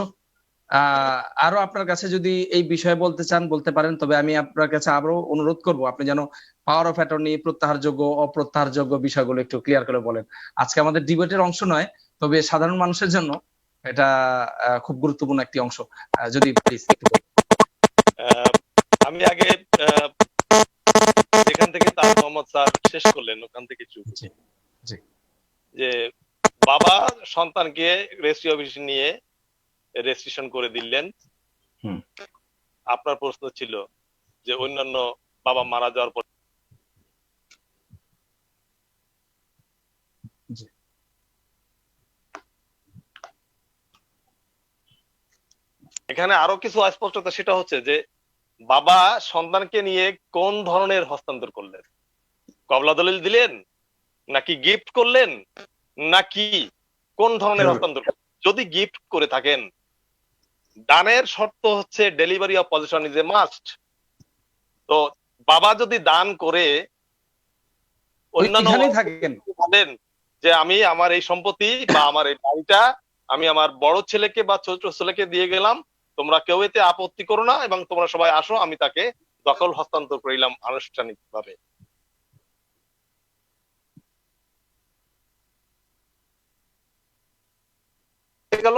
আরো আপনার কাছে যদি এই বিষয়ে বলতে চান বলতে পারেন, তবে আমি আপনার কাছে আবারও অনুরোধ করব আপনি যেন পাওয়ার অফ অ্যাটর্নি, প্রত্যাহারযোগ্য অপ্রত্যাহারযোগ্য বিষয়গুলো একটু ক্লিয়ার করে বলেন। আজকে আমাদের ডিবেটের অংশ নয়, তবে সাধারণ মানুষের জন্য এটা খুব গুরুত্বপূর্ণ একটি অংশ, যদি প্লিজ একটু বলেন। আমি আগে যেখান থেকে তার মোহাম্মদ স্যার শেষ করলেন ওখান থেকে চুপ, জি, জি। যে বাবা সন্তানকে রেজিস্ট্রি অফিসে নিয়ে রেজিস্ট্রেশন করে দিলেন। হুম। আপনার প্রশ্ন ছিল যে অন্যান্য বাবা মারা যাওয়ার পর জি। এখানে আরো কিছু অস্পষ্টতা, সেটা হচ্ছে যে বাবা সন্তানকে নিয়ে কোন ধরনের হস্তান্তর করলেন, কবলা দলিল দিলেন নাকি গিফট করলেন নাকি কোন ধরনের হস্তান্তর করলেন? যদি গিফট করে থাকেন, দানের শর্ত হচ্ছে delivery of position is a must. তো বাবা যদি দান করে অন্যান্য ওইখানেই থাকেন। বলেন যে আমি আমার এই সম্পত্তি বা আমার এই বাড়িটা আমি আমার বড় ছেলেকে বা ছোট ছেলেকে দিয়ে গেলাম, তোমরা কেউ এতে আপত্তি করো না এবং তোমরা সবাই আসো, আমি তাকে দখল হস্তান্তর করিলাম আনুষ্ঠানিক ভাবে। গেল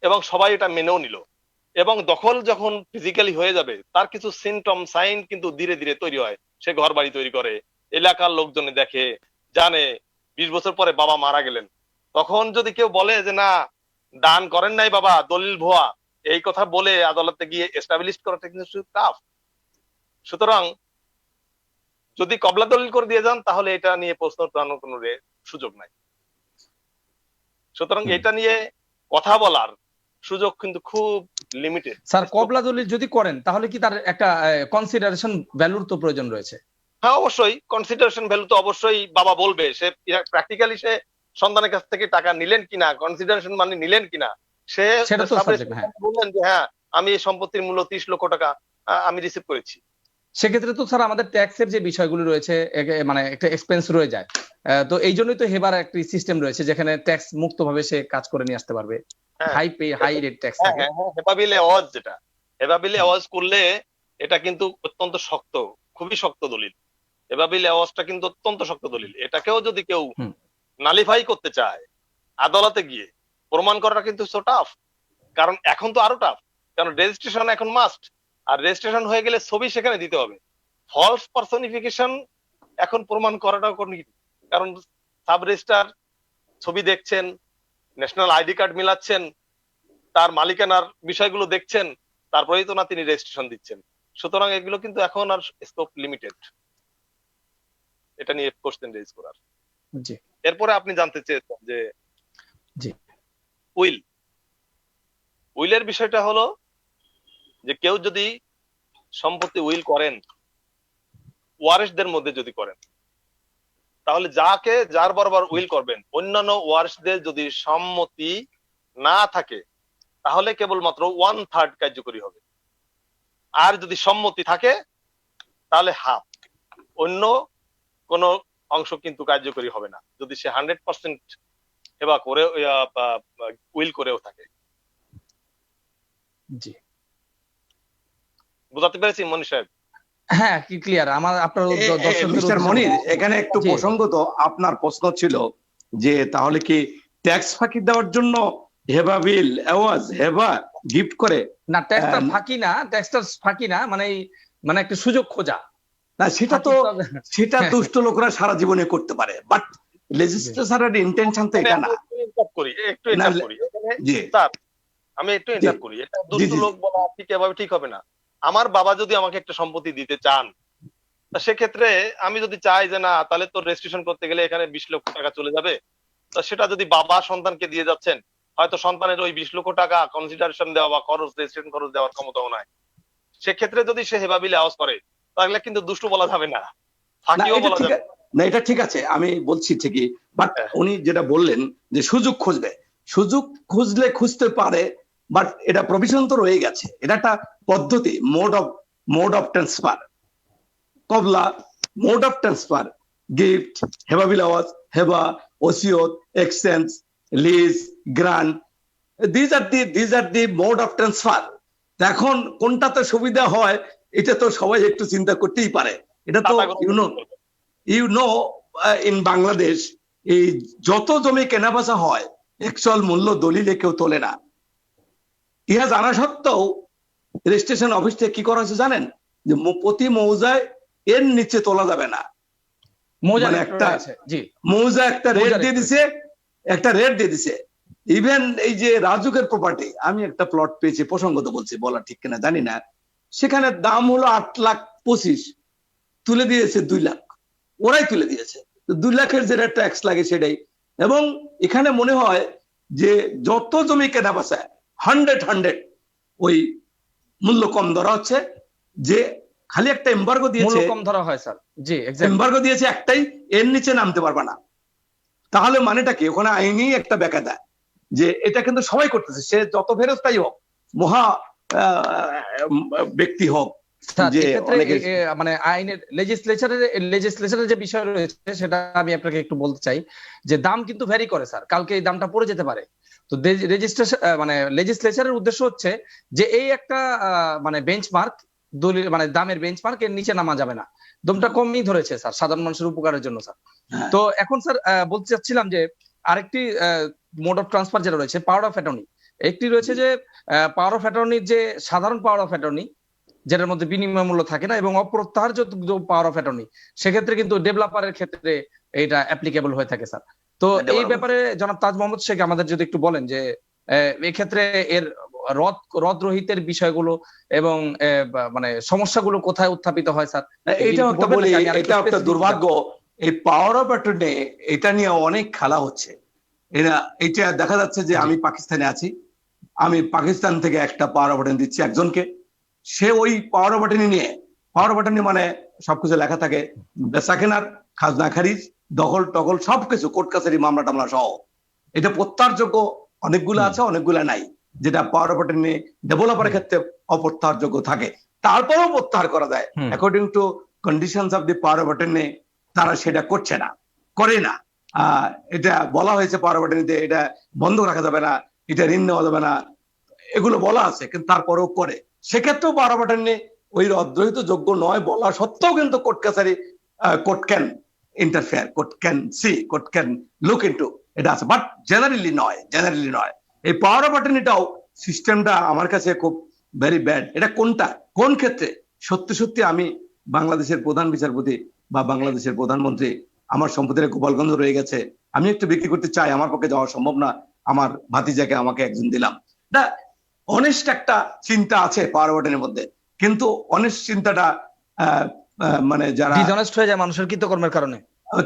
এবং সবাই এটা মেনেও নিল, এবং দখল যখন ফিজিক্যালি হয়ে যাবে তার কিছু সিমটম সাইন কিন্তু ধীরে ধীরে তৈরি হয়। সে ঘর বাড়ি তৈরি করে, এলাকার লোকজনে দেখে, জানে 20 বছর পরে বাবা মারা গেলেন। তখন যদি কেউ বলে যে না দান করেন নাই বাবা, দলিল ভুয়া, এই কথা বলে আদালতে গিয়ে এস্টাবলিশ করাটা কিন্তু টাফ। সুতরাং যদি কবলা দলিল করে দিয়ে যান তাহলে এটা নিয়ে প্রশ্ন তোলানোর কোনো সুযোগ নাই। সুতরাং এটা নিয়ে কথা বলার সুযোগ কিন্তু খুব লিমিটেড। স্যার, কবলা দলিল যদি করেন তাহলে কি তার একটা কনসিডারেশন ভ্যালুর তো প্রয়োজন রয়েছে? হ্যাঁ, অবশ্যই কনসিডারেশন ভ্যালু তো অবশ্যই বাবা বলবে, সে প্র্যাকটিক্যালি সে সন্তানের কাছ থেকে টাকা নিলেন কিনা, কনসিডারেশন মানে নিলেন কিনা, সে সেটা তো সাবজেক্ট। হ্যাঁ, বললেন যে হ্যাঁ আমি এই সম্পত্তির মূল্য 30 লক্ষ টাকা আমি রিসিভ করেছি। সেক্ষেত্রে তো স্যার আমাদের ট্যাক্সের যে বিষয়গুলো রয়েছে মানে একটা এক্সপেন্স রয়ে যায়। তো এই জন্যই তো হেবার একটি সিস্টেম রয়েছে যেখানে ট্যাক্স মুক্ত ভাবে সে কাজ করে নিয়ে আসতে পারবে। হাই রেট ট্যাক্স থাকে। হেবাবিলে আওয়াজ, যেটা হেবাবিলে আওয়াজ করলে এটা কিন্তু অত্যন্ত শক্ত, খুবই শক্ত দলিল। হেবাবিলে আওয়াজটা কিন্তু অত্যন্ত শক্ত দলিল। এটাকেও যদি কেউ নালিফাই করতে চায় আদালতে গিয়ে প্রমাণ করাটা কিন্তু সো টাফ। কারণ এখন তো আরো টাফ, কারণ রেজিস্ট্রেশন এখন মাস্ট, আর রেজিস্ট্রেশন হয়ে গেলে ছবি সেখানে দিতে হবে। ফলস পার্সনিফিকেশন এখন প্রমাণ করাটাও কঠিন, কারণ সাব রেজিস্ট্রার ছবি দেখছেন, ন্যাশনাল আইডি কার্ড মিলাচ্ছেন, তার মালিকানার বিষয়গুলো দেখছেন, তারপরেই তো না তিনি রেজিস্ট্রেশন দিচ্ছেন। সুতরাং এগুলো কিন্তু এখন আর স্কোপ লিমিটেড এটা নিয়ে কোশ্চেন রেজ করার। জি। এরপরে আপনি জানতে চেয়েছেন যে জি, উইলের বিষয়টা হলো যে কেউ যদি সম্পত্তি উইল করেন, ওয়ারিশদের মধ্যে যদি করেন, তাহলে যার বরাবর উইল করবেন অন্যান্য ওয়ারিশদের যদি সম্মতি না থাকে তাহলে কেবলমাত্র 1/3 কার্যকরী হবে, আর যদি সম্মতি থাকে তাহলে হাফ, অন্য কোন অংশ কিন্তু কার্যকরী হবে না যদি সে 100% হেবা করে উইল করেও থাকে। জি, বুঝাতে পেরেছি মনি সাহেব? হ্যাঁ, কি ক্লিয়ার? আমার আপনার মিস্টার মনির, এখানে একটু প্রসঙ্গত আপনার প্রশ্ন ছিল যে তাহলে কি ট্যাক্স ফাঁকি দেওয়ার জন্য হেবা বিল আওয়াজ হেবা গিফট করে? না, ট্যাক্সটা ফাঁকি না, মানে একটা সুযোগ খোঁজা। না, সেটা দুষ্ট লোকরা সারা জীবনে করতে পারে, বাট লেজিসলেটরের ইন্টেনশন তো এটা না। একটু ইন্টারাপ্ট করি স্যার, আমি একটু ইন্টারাপ্ট করি। এটা দুষ্ট লোক বলা ঠিক এভাবে ঠিক হবে না। আমার বাবা যদি আমাকে একটা সম্পত্তি দিতে চান, তা সেক্ষেত্রে আমি যদি চাই যে না তাহলে তো রেজিস্ট্রেশন করতে গেলে এখানে 20 লক্ষ টাকা চলে যাবে, তো সেটা যদি বাবা সন্তানকে দিয়ে যাচ্ছেন, হয়তো সন্তানের ওই 20 লক্ষ টাকা কনসিডারেশন দেওয়া বা খরচ, রেজিস্ট্রেশন খরচ দেওয়ার ক্ষমতাও নাই। সেক্ষেত্রে যদি সে হেবাবিলে আওয়াজ করে তাহলে কিন্তু দুষ্ট বলা যাবে না, ফাঁকিও বলা যাবে না। এটা ঠিক আছে, আমি বলছি ঠিকই, বাট উনি যেটা বললেন যে সুযোগ খুঁজলে খুঁজতে পারে, বাট এটা প্রভিশন তো রয়ে গেছে। এটা একটা পদ্ধতি, মোড অফ ট্রান্সফার। কবলা, মোড অফ ট্রান্সফার, গিফট, হেবাবিল আওয়াজ, হেবা, ওসিয়ত, exchange, lease, grant, these are the mode of transfer. এখন কোনটাতে সুবিধা হয় এটা তো সবাই একটু চিন্তা করতেই পারে। এটা তো ইউ নো ইন বাংলাদেশ এই যত জমি কেনাবেচা হয় অ্যাকচুয়াল মূল্য দলিলে কেউ তোলে না। ইহা জানা সত্ত্বেও রেজিস্ট্রেশন অফিস থেকে কি করা হয়েছে জানেন, যে প্রতি মৌজায় এর নিচে তোলা যাবে না, মৌজা মানে রেট একটা রয়েছে, জি মৌজা একটা রেট মৌজা দিয়ে রেট দিছে, একটা রেট দিয়ে দিছে। ইভেন এই যে রাজুকের প্রপার্টি, আমি একটা প্লট পেয়েছি, প্রসঙ্গত বলছি, বলা ঠিক কিনা জানি না, সেখানে দাম হলো 8,25,000, তুলে দিয়েছে 2 লাখ, ওরাই তুলে দিয়েছে। 2 লাখের যেটা ট্যাক্স লাগে সেটাই। এবং এখানে মনে হয় যে যত জমি কেনা বেচা 100 ওই মূল্য কম ধরা হচ্ছে, যে খালি একটা এম্বার্গো মূল্য দিয়েছে, কম ধরা হয় স্যার, জি এক্স্যাক্টলি। এম্বার্গো দিয়েছে একটাই, এর নিচে নামতে পারবে না। তাহলে মানেটা কি? ওখানে আইনি একটা ব্যাকা দেয় যে এটা কিন্তু সবাই করতেছে, সে যত ফেরস্তাই হোক, মহা ব্যক্তি হোক, স্যার যে এক্ষেত্রে অনেকে মানে আইনের লেজিসলেচারের যে বিষয় রয়েছে সেটা আমি আপনাকে একটু বলতে চাই, যে দাম কিন্তু ভ্যারি করে স্যার, কালকে এই দামটা পড়ে যেতে পারে। তো রেজিস্ট্রেশন মানে লেজিসলেচারের উদ্দেশ্য হচ্ছে যে এই একটা মানে বেঞ্চমার্ক, দলিল মানে দামের বেঞ্চমার্ক, এর নিচে নামা যাবে না। দামটা কমই ধরেছে স্যার, সাধারণ মানুষের উপকারের জন্য স্যার। হ্যাঁ। তো এখন স্যার বলতে চাচ্ছিলাম যে আরেকটি মোড অফ ট্রান্সফার যেটা রয়েছে, পাওয়ার অফ অ্যাটর্নি। একটি রয়েছে যে পাওয়ার অফ অ্যাটর্নির যে সাধারণ পাওয়ার অফ অ্যাটর্নি, যেটার মধ্যে বিনিময় মূল্য থাকে না, এবং অপ্রত্যাহার্য পাওয়ার অফ অ্যাটর্নি, সেক্ষেত্রে কিন্তু ডেভেলপারের ক্ষেত্রে এটা অ্যাপ্লিকেবল হয়ে থাকে স্যার। তো এই ব্যাপারে জনাব তাজ মোহাম্মদ শেখ আমাদের যদি একটু বলেন যে এক্ষেত্রে এর রদ রহিতের বিষয়গুলো এবং মানে সমস্যাগুলো কোথায় উত্থাপিত হয় স্যার। এইটা একটা বলি, এটা একটা দুর্ভাগ্য, এই পাওয়ার অফ অ্যাটর্নি এটা নিয়ে অনেক খেলা হচ্ছে। এটা দেখা যাচ্ছে যে আমি পাকিস্তানে আছি, আমি পাকিস্তান থেকে একটা পাওয়ার অফ অ্যাটর্নি দিচ্ছি একজনকে, সে ওই পাওয়ার অফ অ্যাটর্নি নিয়ে, পাওয়ার অফ অ্যাটর্নি মানে সবকিছু লেখা থাকে, বেচা কেনার, খাজনা খারিজ, দখল টগল সবকিছু, কোর্ট কাছারি, মামলা টামলা সহ। এটা প্রত্যাহারযোগ্য অনেকগুলো আছে, অনেকগুলো নাই, যেটা পাওয়ার অফ অ্যাটর্নি ডেভেলপারের ক্ষেত্রে অপ্রত্যাহারযোগ্য থাকে, তারপরেও প্রত্যাহার করা যায় according to conditions of the power of attorney. তারা সেটা করছে না, করে না। এটা বলা হয়েছে পাওয়ার অফ অ্যাটর্নিতে, এটা বন্ধ রাখা যাবে না, এটা ঋণ নেওয়া যাবে না, এগুলো বলা আছে, কিন্তু তারপরেও করে। সেক্ষেত্রেও পাওয়ার অফ অ্যাটর্নি ওই অদ্রহিত যোগ্য নয় বলা সত্ত্বেও কিন্তু কোর্ট কাছারি, court can interfere, court can see, court can look into, এটা আছে। বাট জেনারেলি নয়। এই পাওয়ার অফ অ্যাটর্নিটাও সিস্টেমটা আমার কাছে খুব ভেরি ব্যাড। এটা কোনটা, কোন ক্ষেত্রে? সত্যি আমি বাংলাদেশের প্রধান বিচারপতি বা বাংলাদেশের প্রধানমন্ত্রী, আমার সম্পত্তির গোপালগঞ্জ রয়ে গেছে, আমি একটু বিক্রি করতে চাই, আমার পক্ষে যাওয়া সম্ভব না, আমার ভাতিজাকে আমাকে একজন দিলাম। অনেস্ট একটা চিন্তা আছে পাওয়ার অফ অ্যাটর্নির মধ্যে, কিন্তু অনেস্ট চিন্তাটা মানে যারা ডিসঅনেস্ট হয়ে যায় মানুষের কৃতকর্মের কারণে,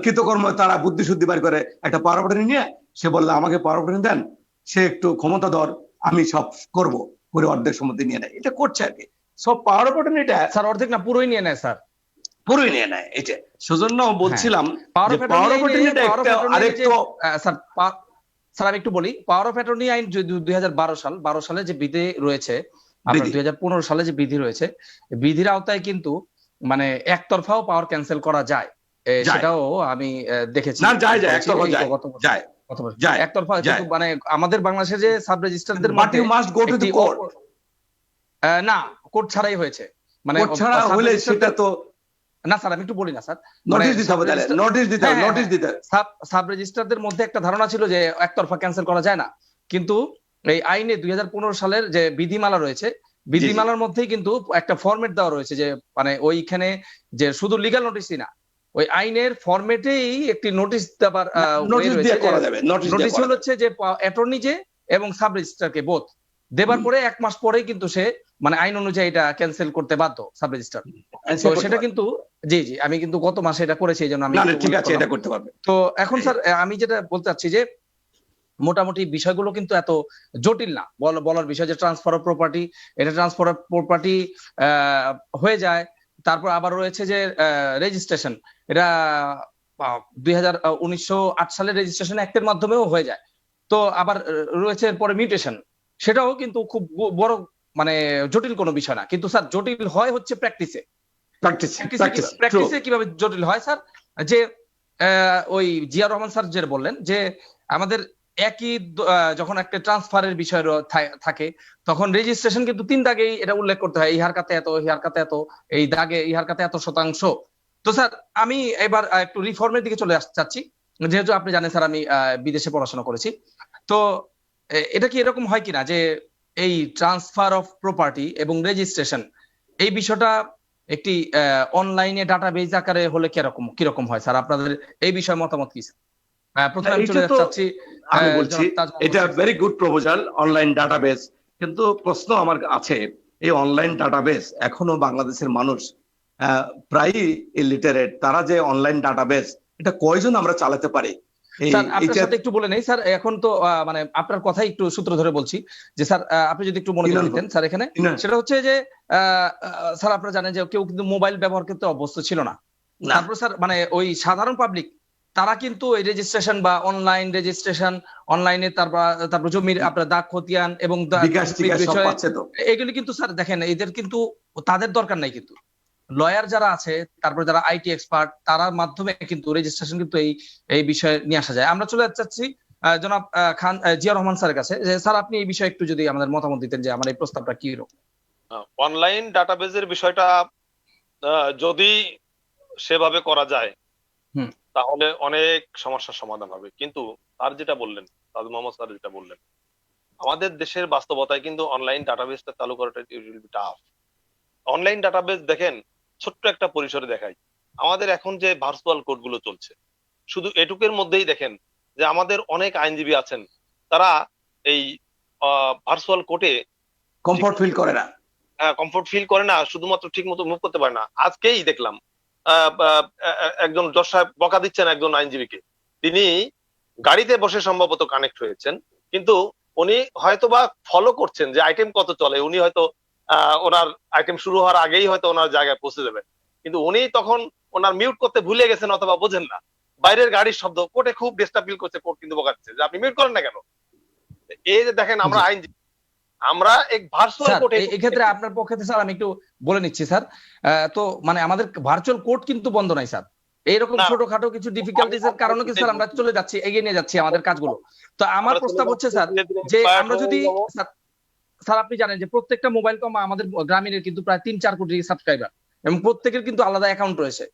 কৃতকর্ম, তারা বুদ্ধি শুদ্ধি বার করে একটা পাওয়ার অফ অ্যাটর্নি নিয়ে সে বললে আমাকে পাওয়ার অফ অ্যাটর্নি দেন, সে একটু ক্ষমতা ধর, আমি সব করব, করে অর্ধেক সম্পত্তি নিয়ে নেয়, এটা করছে আর কি। সব পাওয়ার অফ অ্যাটর্নি এটা স্যার অর্ধেক না পুরোই নিয়ে নেয় স্যার, পুরোই নিয়ে নেয়। এটা সেজন্য বলছিলাম পাওয়ার যে পাওয়ার অফ অ্যাটর্নিটা একটা আরেকটু স্যার আমি একটু বলি, পাওয়ার অফ অ্যাটর্নি আইন 2012 সালে যে বিধি রয়েছে, আপনার 2015 সালে যে বিধি রয়েছে, বিধির আওতায় কিন্তু মানে একতরফাও পাওয়ার ক্যান্সেল করা যায়, সেটাও আমি দেখেছি। না, যায় একতরফা, কিন্তু মানে আমাদের বাংলাদেশে যে সাব রেজিস্ট্রারদের মধ্যে না, কোর্ট ছাড়াই হয়েছে, মানে ছাড়া হলে সেটা তো না স্যার, আমি একটু বলি না স্যার, নোটিশ দিতে হবে, নোটিশ দিতে। সাব রেজিস্ট্রারদের মধ্যে একটা ধারণা ছিল যে একতরফা ক্যান্সেল করা যায় না, কিন্তু এই আইনে 2015 সালের যে বিধিমালা রয়েছে, বিধিমালার মধ্যেই কিন্তু একটা ফরম্যাট দেওয়া রয়েছে, যে মানে ওইখানে যে শুধু লিগ্যাল নোটিশই না, ওই আইনের ফরম্যাটেই একটি নোটিশ দেওয়ার নোটিশ হচ্ছে যে অ্যাটর্নি যে এবং সাব রেজিস্ট্রারকে বোথ দেবার পরে 1 মাস পরেই কিন্তু সে মানে আইন অনুযায়ী এটা ক্যান্সেল করতে বাধ্য সাব রেজিস্ট্রার। তো সেটা কিন্তু জি আমি কিন্তু গত মাসে এটা করেছি, এই জন্য আমি ঠিক আছে, এটা করতে পারবে। তো এখন স্যার আমি যেটা বলতে চাচ্ছি যে মোটামুটি বিষয়গুলো কিন্তু এত জটিল না, বলার বিষয় যে ট্রান্সফার অফ প্রপার্টি, এটা ট্রান্সফার অফ প্রপার্টি হয়ে যায়। তারপর আবার রয়েছে যে রেজিস্ট্রেশন, এটা 1908 সালের রেজিস্ট্রেশন অ্যাক্টের মাধ্যমেও হয়ে যায়। তো আবার রয়েছে এরপরে মিউটেশন, সেটাও কিন্তু খুব বড় মানে জটিল কোনো বিষয় না, কিন্তু স্যার জটিল হয় হচ্ছে প্র্যাকটিসে কিভাবে জটিল হয় স্যার, যে ওই জিয়া রহমান স্যার যে বললেন যে আমাদের একই যখন একটা ট্রান্সফারের বিষয় থাকে, তখন রেজিস্ট্রেশন কিন্তু 3 দাগেই এটা উল্লেখ করতে হয়, ইহার কাতে এত, ইহার কাতে এত, এই দাগে ইহার কাতে এত শতাংশ। তো স্যার আমি এবার একটু রিফর্মের দিকে চলে আসতে চাচ্ছি, যেহেতু আপনি জানেন স্যার আমি বিদেশে পড়াশোনা করেছি। তো এটা কি এরকম হয় কিনা যে এই ট্রান্সফার অফ প্রপার্টি এবং রেজিস্ট্রেশন এই বিষয়টা একটি অনলাইনে ডাটাবেজ আকারে হলে কিরকম হয় স্যার? আপনাদের এই বিষয়ে মতামত কি স্যার? প্রথমে আমি চলে এটা তো যাচ্ছি আমি বলছি জনাব তাজ মোহাম্মদ এটা Sheikh. Very good proposal, online database. কিন্তু প্রশ্ন আমার আছে, এই অনলাইন ডাটাবেস এখনো বাংলাদেশের মানুষ প্রায়ই ইলিটারেট, তারা যে অনলাইন ডাটাবেস এটা কয়জন আমরা চালাতে পারি? স্যার আপনার এইটা সাথে একটু বলে নেই স্যার, এখন তো মানে আপনার কথাই একটু সূত্র ধরে বলছি যে স্যার আপনি যদি একটু মনে করে দিতেন স্যার এখানে, সেটা হচ্ছে যে স্যার আপনারা জানেন যে কেউ কিন্তু মোবাইল ব্যবহার করতে অভ্যস্ত ছিল না। না। তারপর স্যার মানে ওই সাধারণ পাবলিক তারা কিন্তু এই রেজিস্ট্রেশন বা অনলাইন রেজিস্ট্রেশন অনলাইনে তারপর জমির আপনার দাগ খতিয়ান এবং বিকাশ টিকাশ সব বিষয়ে পাচ্ছে তো। এগুলি কিন্তু স্যার দেখেন এদের কিন্তু তাদের দরকার নাই, কিন্তু লয়ার যারা আছে তারপর যারা আইটি এক্সপার্ট তারার মাধ্যমে কিন্তু রেজিস্ট্রেশন কিন্তু এই বিষয়ে নিয়ে আসা যায়। আমরা চলে যাচ্ছি জনাব খান জিয়া রহমান স্যারের কাছে, যে স্যার আপনি এই বিষয়ে একটু যদি আমাদের মতামত দিতেন যে আমার এই প্রস্তাবটা কি রকম। অনলাইন ডাটাবেজের বিষয়টা যদি সেভাবে করা যায় হুম। তাহলে অনেক সমস্যার সমাধান হবে। কিন্তু স্যার যেটা বললেন, তাজ মোহাম্মদ স্যার যেটা বললেন, আমাদের দেশের বাস্তবতায় কিন্তু অনলাইন ডাটাবেসটা চালু করাটা টাফ। অনলাইন ডাটাবেস দেখেন ছোট্ট একটা পরিসরে দেখাই, আমাদের এখন যে ভার্চুয়াল কোর্ট গুলো চলছে, শুধু এটুকের মধ্যেই দেখেন যে আমাদের অনেক আইনজীবী আছেন তারা এই ভার্চুয়াল কোর্টে কমফর্ট ফিল করে না। কমফোর্ট ফিল করে না, শুধুমাত্র ঠিক মতো মুভ করতে পারে না। আজকেই দেখলাম একজন জজ সাহেব বকা দিচ্ছেন একজন আইনজীবীকে, তিনি গাড়িতে বসে সম্ভবত কানেক্ট হয়েছেন, কিন্তু উনি হয়তোবা ফলো করছেন যে আইটেম কত চলে, উনি হয়তো ওনার আইটেম শুরু হওয়ার আগেই হয়তো ওনার জায়গায় পৌঁছে যাবেন, কিন্তু উনি তখন ওনার মিউট করতে ভুলে গেছেন অথবা বোঝেন না, বাইরের গাড়ির শব্দ কোর্টে খুব ডিস্টার্ব ফিল করছে, কোর্ট কিন্তু বকা দিচ্ছে যে আপনি মিউট করেন না কেন। এই যে দেখেন আমরা আইনজীবী, আমরা এক ভার্চুয়াল স্যার কোর্টে এই ক্ষেত্রে আপনার পক্ষে স্যার আমি একটু বলে নিচ্ছি স্যার, তো মানে আমাদের ভার্চুয়াল কোর্ট কিন্তু বন্ধ নাই স্যার, এইরকম ছোটখাটো কিছু ডিফিকাল্টিজ এর কারণে কিন্তু স্যার আমরা চলে যাচ্ছি, এগিয়ে নিয়ে যাচ্ছি আমাদের কাজগুলো। তো আমার প্রস্তাব হচ্ছে স্যার যে আমরা যদি স্যার আপনি জানেন যে প্রত্যেকটা মোবাইল কম আমাদের গ্রামীণের কিন্তু প্রায় 3-4 কোটি সাবস্ক্রাইবার এবং প্রত্যেকের কিন্তু আলাদা অ্যাকাউন্ট রয়েছে।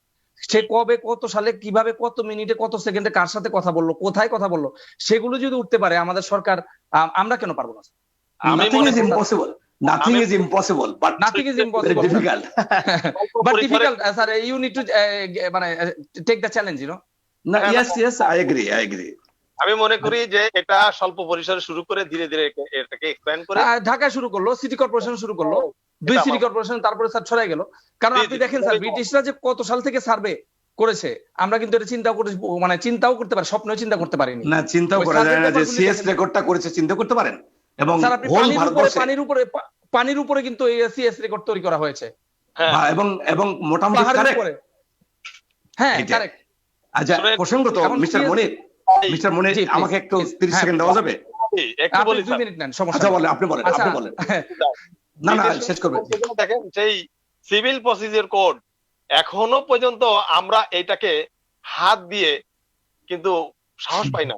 সে কবে কত সালে কিভাবে কত মিনিটে কত সেকেন্ডে কার সাথে কথা বললো, কোথায় কথা বললো, সেগুলো যদি উঠতে পারে আমাদের সরকার, আমরা কেন পারবো না? Nothing is impossible. Nothing is impossible, but Nothing is very impossible, difficult. but difficult, sir. You need to মানে take the challenge, you know. No, yes, I agree. আমি মনে করি যে এটা স্বল্প পরিসরে শুরু করে ধীরে ধীরে এটাকে এক্সপ্যান্ড করে ঢাকায় শুরু করলো, সিটি কর্পোরেশন শুরু করলো, 2 সিটি কর্পোরেশন, তারপরে স্যার ছড়াই গেল। কারণ আপনি দেখেন স্যার ব্রিটিশরা যে কত সাল থেকে সার্ভে করেছে, আমরা কিন্তু এটা চিন্তাও করতে পারি, স্বপ্নেও চিন্তা করতে পারিনি। না, চিন্তাও করা যায় না যে সিএস রেকর্ডটা করেছে, চিন্তা করতে পারেন। এবং হোল ভারতবর্ষে পানির উপরে কিন্তু এই সিএস রেকর্ড তৈরি করা হয়েছে, এবং মোটামুটি কারেক্ট। হ্যাঁ কারেক্ট। আচ্ছা, প্রসঙ্গত মিস্টার মনির আমাকে একটু 30 সেকেন্ড দেওয়া যাবে? একটু বলি 2 মিনিট নেন, সমস্যা আচ্ছা বলেন, আপনি বলেন। না শেষ করবেন। দেখেন সেই সিভিল প্রসিজার কোড এখনো পর্যন্ত আমরা এটাকে হাত দিয়ে কিন্তু সাহস পাই না।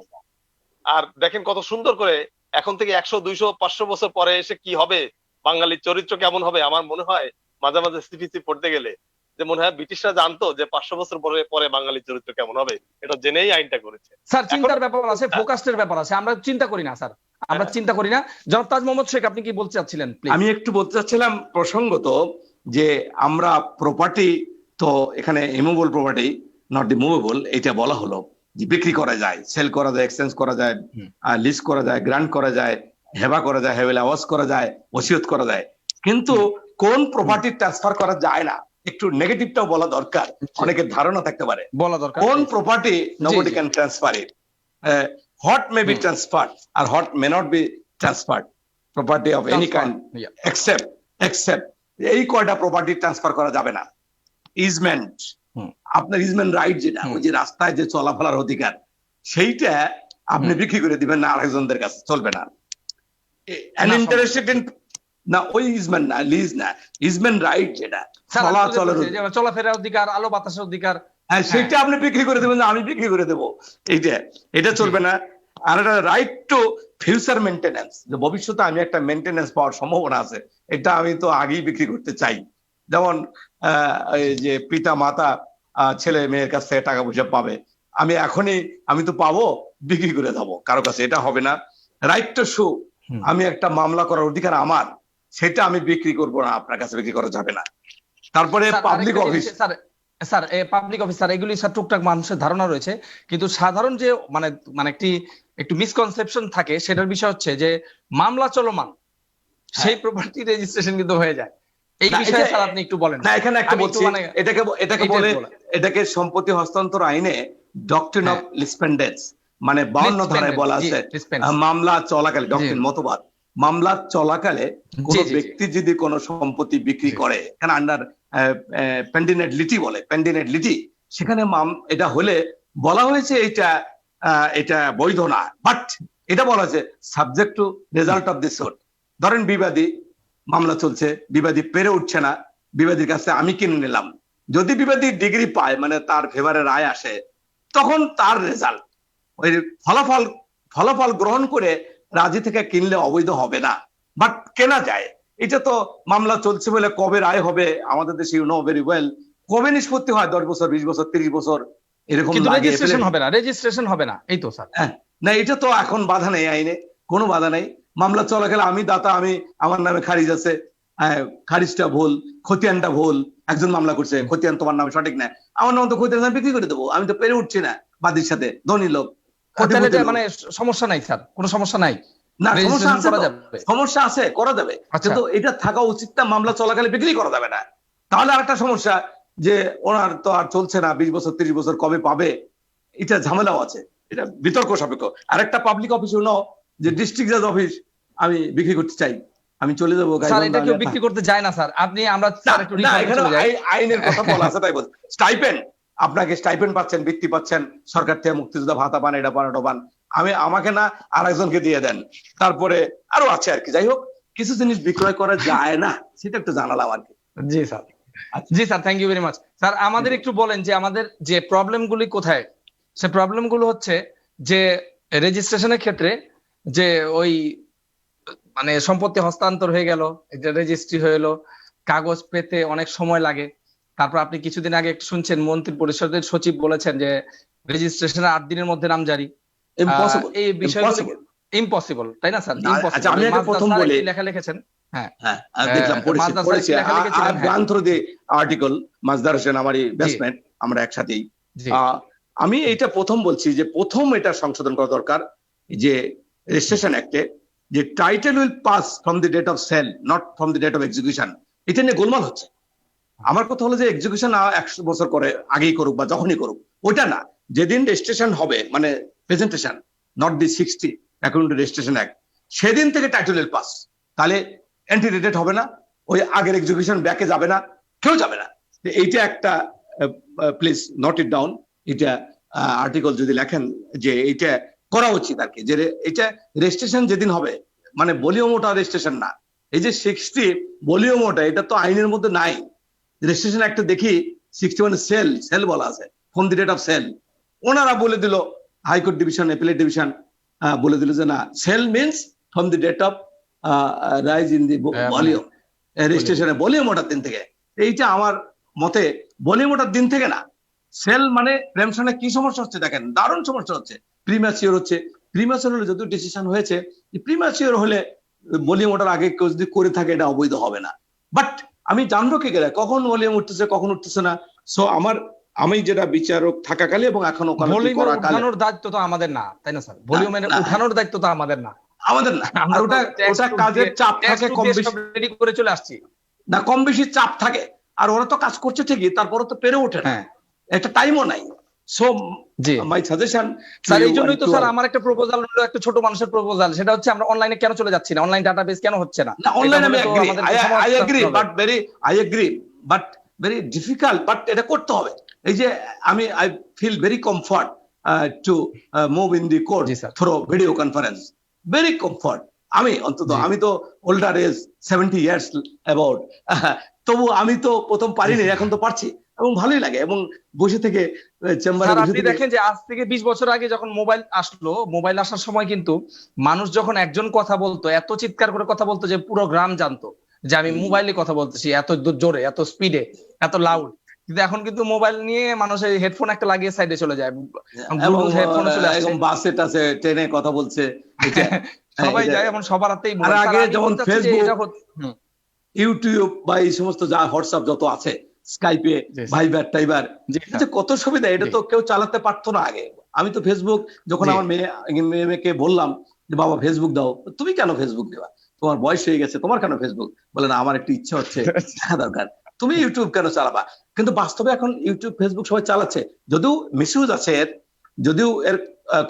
আর দেখেন কত সুন্দর করে এখন থেকে 100, 200, 500 বছর পরে এসে কি হবে, বাঙালির চরিত্র কেমন হবে। আমার মনে হয় মাঝে মাঝে সিপিসি পড়তে গেলে যে মনে হয় ব্রিটিশরা জানতো যে 500 বছর পরে বাঙালির চরিত্র কেমন হবে, এটা জেনেই আইনটা করেছে। স্যার চিন্তার ব্যাপার আছে, ফোকাসের ব্যাপার আছে, আমরা চিন্তা করি না স্যার, আমরা চিন্তা করি না। জনাব তাজ মোহাম্মদ শেখ আপনি কি বলতে চাচ্ছিলেন? আমি একটু বলতে চাচ্ছিলাম প্রসঙ্গত যে আমরা প্রপার্টি তো এখানে immovable property, not the movable, এটা বলা হলো যে বিক্রি করা যায়, সেল করা যায়, এক্সচেঞ্জ করা যায়, লিজ করা যায়, গ্রান্ট করা যায়, হেবা করা যায়, হেভেল আওয়াজ করা যায়, ওসিয়ত করা যায়, কিন্তু কোন প্রপার্টি ট্রান্সফার করা যায় না, একটু নেগেটিভটাও বলা দরকার, অনেকের ধারণা থাকতে পারে। বলা দরকার কোন property nobody can transfer it, what may be transferred or what may not be transferred, property of any kind, except এই কয়টা প্রপার্টি ট্রান্সফার করা যাবে না। ইজমেন্ট, আপনার ইজমেন্ট রাইট যেটা, ওই যে রাস্তায় যে চলাফেরার অধিকার, সেইটা আপনি বিক্রি করে দিবেন না আরেকজনদের কাছে, চলবে না। না ওই ইজমেন্ট না, লিজ না, ইজমেন্ট রাইট যেটা চলাফেরার অধিকার, আলো বাতাসের অধিকার, হ্যাঁ সেটা আপনি বিক্রি করে দেবেন, আমি বিক্রি করে দেবো, এটা চলবে না। আর একটা রাইট টু ফিউচার মেনটেন্যান্স, যে ভবিষ্যতে আমি একটা মেনটেন্যান্স পাওয়ার সম্ভাবনা আছে, এটা আমি তো আগেই বিক্রি করতে চাই। যেমন যে পিতা মাতা ছেলে মেয়ের কাছ থেকে টাকা পয়সা পাবে, আমি তো পাবো, বিক্রি করে দেবো কারো কাছে, এটা হবে না। রাইট টু সু, হুম। আমি একটা মামলা করার অধিকার আমার, সেটা আমি বিক্রি করবো না, আপনার কাছে বিক্রি করা যাবে না। তারপরে স্যার, পাবলিক আরেকটা অফিস, জিনিস, sir sir public office, sir এগুলি স্যার টুকটাক মানুষের ধারণা রয়েছে, কিন্তু সাধারণ যে মানে মানে একটু মিসকনসেপশন থাকে, সেটার বিষয় হচ্ছে যে মামলা চলমান সেই প্রপার্টি রেজিস্ট্রেশন কিন্তু হয়ে যায়। এই না, বিষয়ে এটা- স্যার আপনি একটু বলেন। না এখানে একটা আমি একটু বলছি, মানে এটাকে এটাকে এইটা বলে, বলেন। এটাকে সম্পত্তি হস্তান্তর আইনে ডক্ট্রিন অফ হ্যাঁ। লিসপেন্ডেন্স, মানে 52 ধারায় Lispendence, বলা জি, আছে Lispendence। মামলা চলাকালে, জি ডক্ট্রিন মতবাদ, মামলা চলাকালে কোন জি, জি, জি। ব্যক্তি যদি কোনো সম্পত্তি বিক্রি জি। করে, এখানে আন্ডার পেন্ডিনেট লিটি বলে, পেন্ডিনেট লিটি, সেখানে এটা হলে বলা হয়েছে এটা বৈধ না, বাট এটা বলা হয়েছে subject to result of this suit. ধরেন বিবাদী, মামলা চলছে, বিবাদী পেরে উঠছে না, বিবাদীর কাছে আমি কিনে নিলাম, যদি বিবাদী ডিগ্রি পায়, মানে তার ফেভারে রায় আসে, তখন তার রেজাল্ট, ওই ফলাফল গ্রহণ করে রাজি থেকে কিনলে অবৈধ হবে না, বাট কেনা যায়। এটা তো মামলা চলছে বলে কবে রায় হবে আমাদের দেশে, ইউ নো ভেরি ওয়েল, কবে নিষ্পত্তি হয়, 10 বছর, 20 বছর, 30 বছর এরকম কিন্তু লাগে। রেজিস্ট্রেশন হবে না, রেজিস্ট্রেশন হবে না, এই তো স্যার। হ্যাঁ, না এটা তো এখন বাধা নেই, আইনে কোনো বাধা নেই। মামলা চলাকালে আমি দাতা, আমি আমার নামে খারিজ আছে, খারিজটা ভুল, খতিয়ানটা ভুল, একজন মামলা করছে, খতিয়ান তোমার নামে সঠিক না, আমার নাম তো খতিয়ান আমি বিক্রি করে দেবো, আমি তো পেরে উঠছি না বাদীর সাথে, ধনী লোক, তাহলে কোটিপতি এটা লোক। মানে সমস্যা নাই স্যার, কোনো সমস্যা নাই, না সমস্যা রেজিস্ট্রেশন আছে, করা তো যাবে। সমস্যা আছে, করা যাবে, আচ্ছা। কিন্তু এটা থাকা উচিত না মামলা চলাকালে বিক্রি করা যাবে না। তাহলে আরেকটা সমস্যা, যে ওনার তো আর চলছে না, 20 বছর 30 বছর কবে পাবে, এটা ঝামেলাও আছে, এটা বিতর্ক সাপেক্ষ। আরেকটা পাবলিক অফিস হলো যে ডিস্ট্রিক্ট জাজ অফিস, আমি বিক্রি করতে চাই, আমি চলে যাবো স্যার এটা কেউ বিক্রি করতে যায় না স্যার, আমরা স্যার একটু রিফর্মে চলে যাই। আইনের কথা বলা আছে তাই বলছি। স্টাইপেন্ড, আপনাকে স্টাইপেন্ড পাচ্ছেন, বৃত্তি পাচ্ছেন সরকার থেকে, মুক্তিযোদ্ধা ভাতা পান, এটা পান, ওটা পান, আমাকে না আরেকজনকে দিয়ে দেন, তারপরে আরো আছে আর কি। যাই হোক, কিছু জিনিস বিক্রয় করা যায় না, সেটা একটু জানালাম আর কি। জি স্যার, জি sir, thank you very much. Sir আমাদের একটু বলেন যে আমাদের যে প্রবলেম গুলি কোথায়, সে প্রবলেম গুলো হচ্ছে যে রেজিস্ট্রেশনের ক্ষেত্রে যে ওই মানে সম্পত্তি হস্তান্তর হয়ে গেল, এটা রেজিস্ট্রি হয়ে এলো, কাগজ পেতে অনেক সময় লাগে। তারপর আপনি কিছুদিন আগে একটু শুনছেন মন্ত্রী পরিষদের সচিব বলেছেন যে রেজিস্ট্রেশনের 8 দিনের মধ্যে নাম জারি। ইম্পসিবল, এই বিষয়গুলো ইম্পসিবল। ইম্পসিবল, তাই না স্যার? আচ্ছা, আমি আগে প্রথম বলি, লেখা লিখেছেন। হ্যাঁ, হ্যাঁ দেখলাম, মাজদার স্যার পড়েছি, কি লেখা লিখেছিলেন? হ্যাঁ। গান থ্রু দি আর্টিকেল, মাজদার হোসেন আমারই বেস্টমেন্ট, আমরা একসাথেই। জি। আমি এটা প্রথম বলছি যে প্রথম এটা সংশোধন করা দরকার, যে রেজিস্ট্রেশন অ্যাক্টে, যে title will pass from the date of sale, not from the date of execution. এটা নিয়ে গোলমাল হচ্ছে। আমার কথা হলো যে এক্সিকিউশন 100 বছর করে আগেই করুক বা যখনই করুক, ওইটা না, যেদিন রেজিস্ট্রেশন হবে, মানে presentation, not the 60 according to registration act, সেদিন থেকে টাইটেল উইল পাস। তাহলে অ্যান্টিডেটেড হবে না, ওই আগের এক্সিকিউশন ব্যাকে যাবে না, কেউ যাবে না। এইটা একটা, প্লিজ নোট ইট ডাউন, এটা আর্টিকেল যদি লেখেন যে এইটা করা উচিত আর কি, যে এটা রেজিস্ট্রেশন যেদিন হবে, মানে ভলিউম ওটা রেজিস্ট্রেশন না, এই যে 60 ভলিউম ওটা, এটা তো আইনের মধ্যে নাই। রেজিস্ট্রেশন একটা দেখি 60 মানে সেল বলা আছে, from the date of sale. ওনারা বলে দিল, হাইকোর্ট ডিভিশন, অ্যাপিলেট ডিভিশন বলে দিল যে না, sale means from the date of rise in the volume, রেজিস্ট্রেশনের ভলিউম ওটার দিন থেকে। এইটা আমার মতে ভলিউম ওটার দিন থেকে না, সেল মানে প্রেমশনে কি সমস্যা হচ্ছে দেখেন, দারুণ সমস্যা হচ্ছে, প্রিম্যাচিওর হচ্ছে। প্রিম্যাচিওর হলে যদিও ডিসিশন হয়েছে, প্রিম্যাচিওর হলে ভলিউম ওটার আগে কেউ যদি করে থাকে, এটা অবৈধ হবে না। বাট আমি জানবো কি করে কখন ভলিউম উঠতেছে, কখন উঠতেছে না? সো আমি যেটা বিচারক থাকাকালে এবং এখন ভলিউমের উঠানোর দায়িত্ব তো আমাদের না, তাই না স্যার? ভলিউমের উঠানোর দায়িত্ব তো আমাদের না, আমাদের না। আর ওটা কাজের চাপ থাকে, কম বেশি রেডি করে চলে আসছি না, কম বেশি চাপ থাকে, আর ওরা তো কাজ করছে ঠিকই, তারপরে তো পেরে ওঠে না, একটা টাইমও নাই। সো মাই সাজেশন স্যার, এই জন্যই তো স্যার আমার একটা প্রপোজাল হলো, একটা ছোট মানুষের প্রপোজাল, সেটা হচ্ছে আমরা অনলাইনে কেন চলে যাচ্ছি না, অনলাইন ডাটাবেস কেন হচ্ছে না? অনলাইনে আমি agree, but very difficult, but এটা করতে হবে। এই যে I feel very comfort to move in the court through video conference, very comfort. আমি অন্তত, আমি তো ওল্ডার এজ 70 ইয়ার্স অ্যাবাউট, তবু আমি তো প্রথম পারিনি, এখন তো পারছি, এবং ভালোই লাগে। এবং বসে থেকে চেম্বারে বসে আপনি দেখেন যে আজ থেকে 20 বছর আগে যখন মোবাইল আসলো, মোবাইল আসার সময় কিন্তু মানুষ যখন একজন কথা বলতো, এত চিৎকার করে কথা বলতো যে পুরো গ্রাম জানতো যে আমি মোবাইলে কথা বলতেছি, এত জোরে, এত স্পিডে, এত লাউড। কিন্তু এখন কিন্তু মোবাইল নিয়ে মানুষের হেডফোন একটা লাগিয়ে সাইডে চলে যায়, বাসে টাসে ট্রেনে কথা বলছে, সবাই এটা- যায়, এমন সবার হাতেই আর মোবাইল। আগে স্যার, আমি যেমন বলতে চাচ্ছি যে ফেসবুক, এটা হুম, ইউটিউব বা এই সমস্ত যা হোয়াটসঅ্যাপ যত আছে, স্কাইপে, জি স্যার, ভাইবার টাইবার, জি এটা স্যার, যে কত সুবিধা, এটা জি তো কেউ চালাতে পারতো না আগে। আমি তো ফেসবুক যখন জি আমার মেয়েকে বললাম যে বাবা ফেসবুক দাও, তুমি কেন ফেসবুক দেবা, তোমার বয়স হয়ে গেছে, তোমার কেন ফেসবুক, বলে না আমার একটু ইচ্ছা হচ্ছে, দেখা দরকার, তুমি ইউটিউব কেন চালাবা। কিন্তু বাস্তবে এখন ইউটিউব ফেসবুক সবাই চালাচ্ছে, যদিও মিসইউজ আছে এর, যদিও এর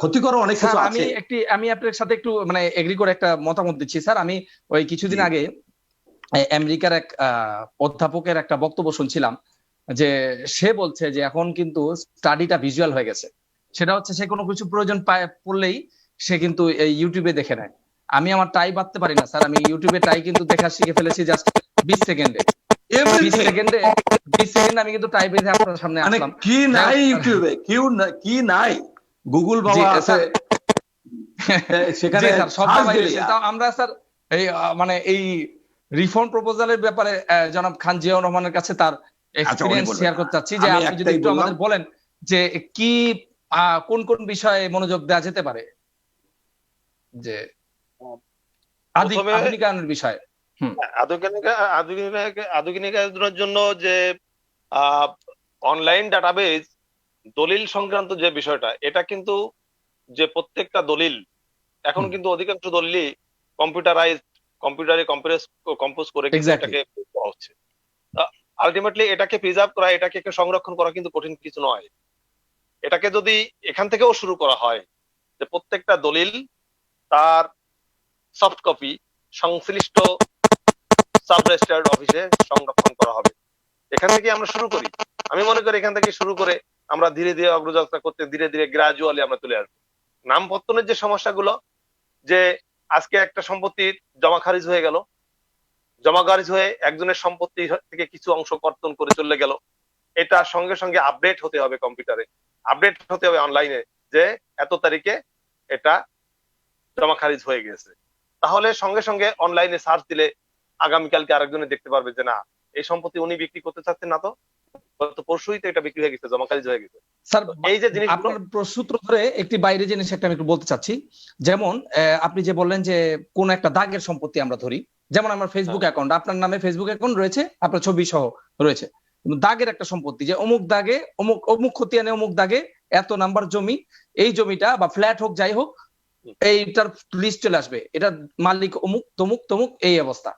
ক্ষতিকর অনেক স্যার, কিছু আমি আছে। আমি আপনার সাথে একটু মানে এগ্রি করে একটা মতামত দিচ্ছি স্যার। আমি ওই কিছুদিন জি, আগে আমেরিকার এক অধ্যাপকের একটা বক্তব্য শুনছিলাম, যে সে বলছে যে এখন কিন্তু স্টাডিটা ভিজুয়াল হয়ে গেছে। সেটা হচ্ছে সে কোনো কিছু প্রয়োজন পড়লেই সে কিন্তু এই ইউটিউবে দেখে নেয়। আমি আমার টাই বাঁধতে পারি না স্যার, আমি ইউটিউবে টাই কিন্তু দেখা শিখে ফেলেছি জাস্ট 20 সেকেন্ডে। বিশ এভরিথিং। সেকেন্ডে 20 সেকেন্ডে আমি কিন্তু টাই বেঁধে আপনার সামনে মানে আসলাম। কি যাই নাই হোক স্যার, ইউটিউবে, কি নাই, গুগল জি বাবা আছে, স্যার, জি সেখানে স্যার, সব সার্চ বাবাই দিলে রয়েছে। তাও আমরা স্যার এই মানে এই রিফর্ম প্রপোজালের ব্যাপারে জনাব খান জিয়াউর রহমানের কাছে তার আচ্ছা উনি এক্সপিরিয়েন্স বলবেন। শেয়ার করতে চাচ্ছি, যে আমি আপনি যদি একটাই একটু বললাম, আমাদের বলেন যে কি কোন কোন বিষয়ে মনোযোগ দেওয়া যেতে পারে, যে প্রথমে আধুনিকায়নের বিষয়ে। হুম, আধুনিকায়নের জন্য যে অনলাইন ডাটাবেজ, দলিল সংক্রান্ত যে বিষয়টা, এটা কিন্তু যে প্রত্যেকটা দলিল এখন হুম, কিন্তু অধিকাংশ দলিলই কম্পিউটারে কম্পোজ করে কিন্তু এক্স্যাক্টলি, এটাকে করা হচ্ছে। আলটিমেটলি এটাকে প্রিজার্ভ করা, এটাকে সংরক্ষণ করা কিন্তু কঠিন কিছু নয়। এটাকে যদি এখান থেকেও শুরু করা হয় যে প্রত্যেকটা দলিল তার সফট কপি সংশ্লিষ্ট সাব রেজিস্ট্রার্ড অফিসে সংরক্ষণ করা হবে, এখান থেকে আমরা শুরু করি। আমি মনে করি এখান থেকে শুরু করে আমরা ধীরে ধীরে অগ্রযাত্রা করতে ধীরে ধীরে গ্রাজুয়ালি আমরা চলে আসবো। নাম পত্তনের যে সমস্যাগুলো, যে আজকে একটা সম্পত্তির জমা খারিজ হয়ে গেল, জমা খারিজ হয়ে একজনের সম্পত্তি থেকে কিছু অংশ কর্তন করে চলে গেল, এটা সঙ্গে সঙ্গে আপডেট হতে হবে কম্পিউটারে, আপডেট হতে হবে অনলাইনে, যে এত তারিখে এটা জমা খারিজ হয়ে গেছে। তাহলে সঙ্গে সঙ্গে অনলাইনে সার্চ দিলে আগামীকালকে আরেকজনে দেখতে পারবে যে না, এই সম্পত্তি উনি বিক্রি করতে চাচ্ছেন না, তো গত পরশুই তো এটা বিক্রি হয়ে গেছে, জমা খারিজ হয়ে গেছে। স্যার, এই যে জিনিসগুলো, আপনার প্রসূত্র ধরে একটি বাইরে জিনিস একটা আমি একটু বলতে চাচ্ছি। যেমন আপনি যে বললেন যে কোন একটা দাগের সম্পত্তি আমরা ধরি, যেমন আমার ফেসবুক অ্যাকাউন্ট, আপনার নামে ফেসবুক অ্যাকাউন্ট রয়েছে, আপনার ছবি সহ রয়েছে, কিন্তু দাগের একটা সম্পত্তি, যে অমুক দাগে অমুক অমুক খতিয়ানে অমুক দাগে এত নাম্বার জমি, এই জমিটা বা ফ্ল্যাট হোক যাই হোক, এইটার লিস্ট চলে আসবে, এটা মালিক অমুক তমুক তমুক, এই অবস্থা।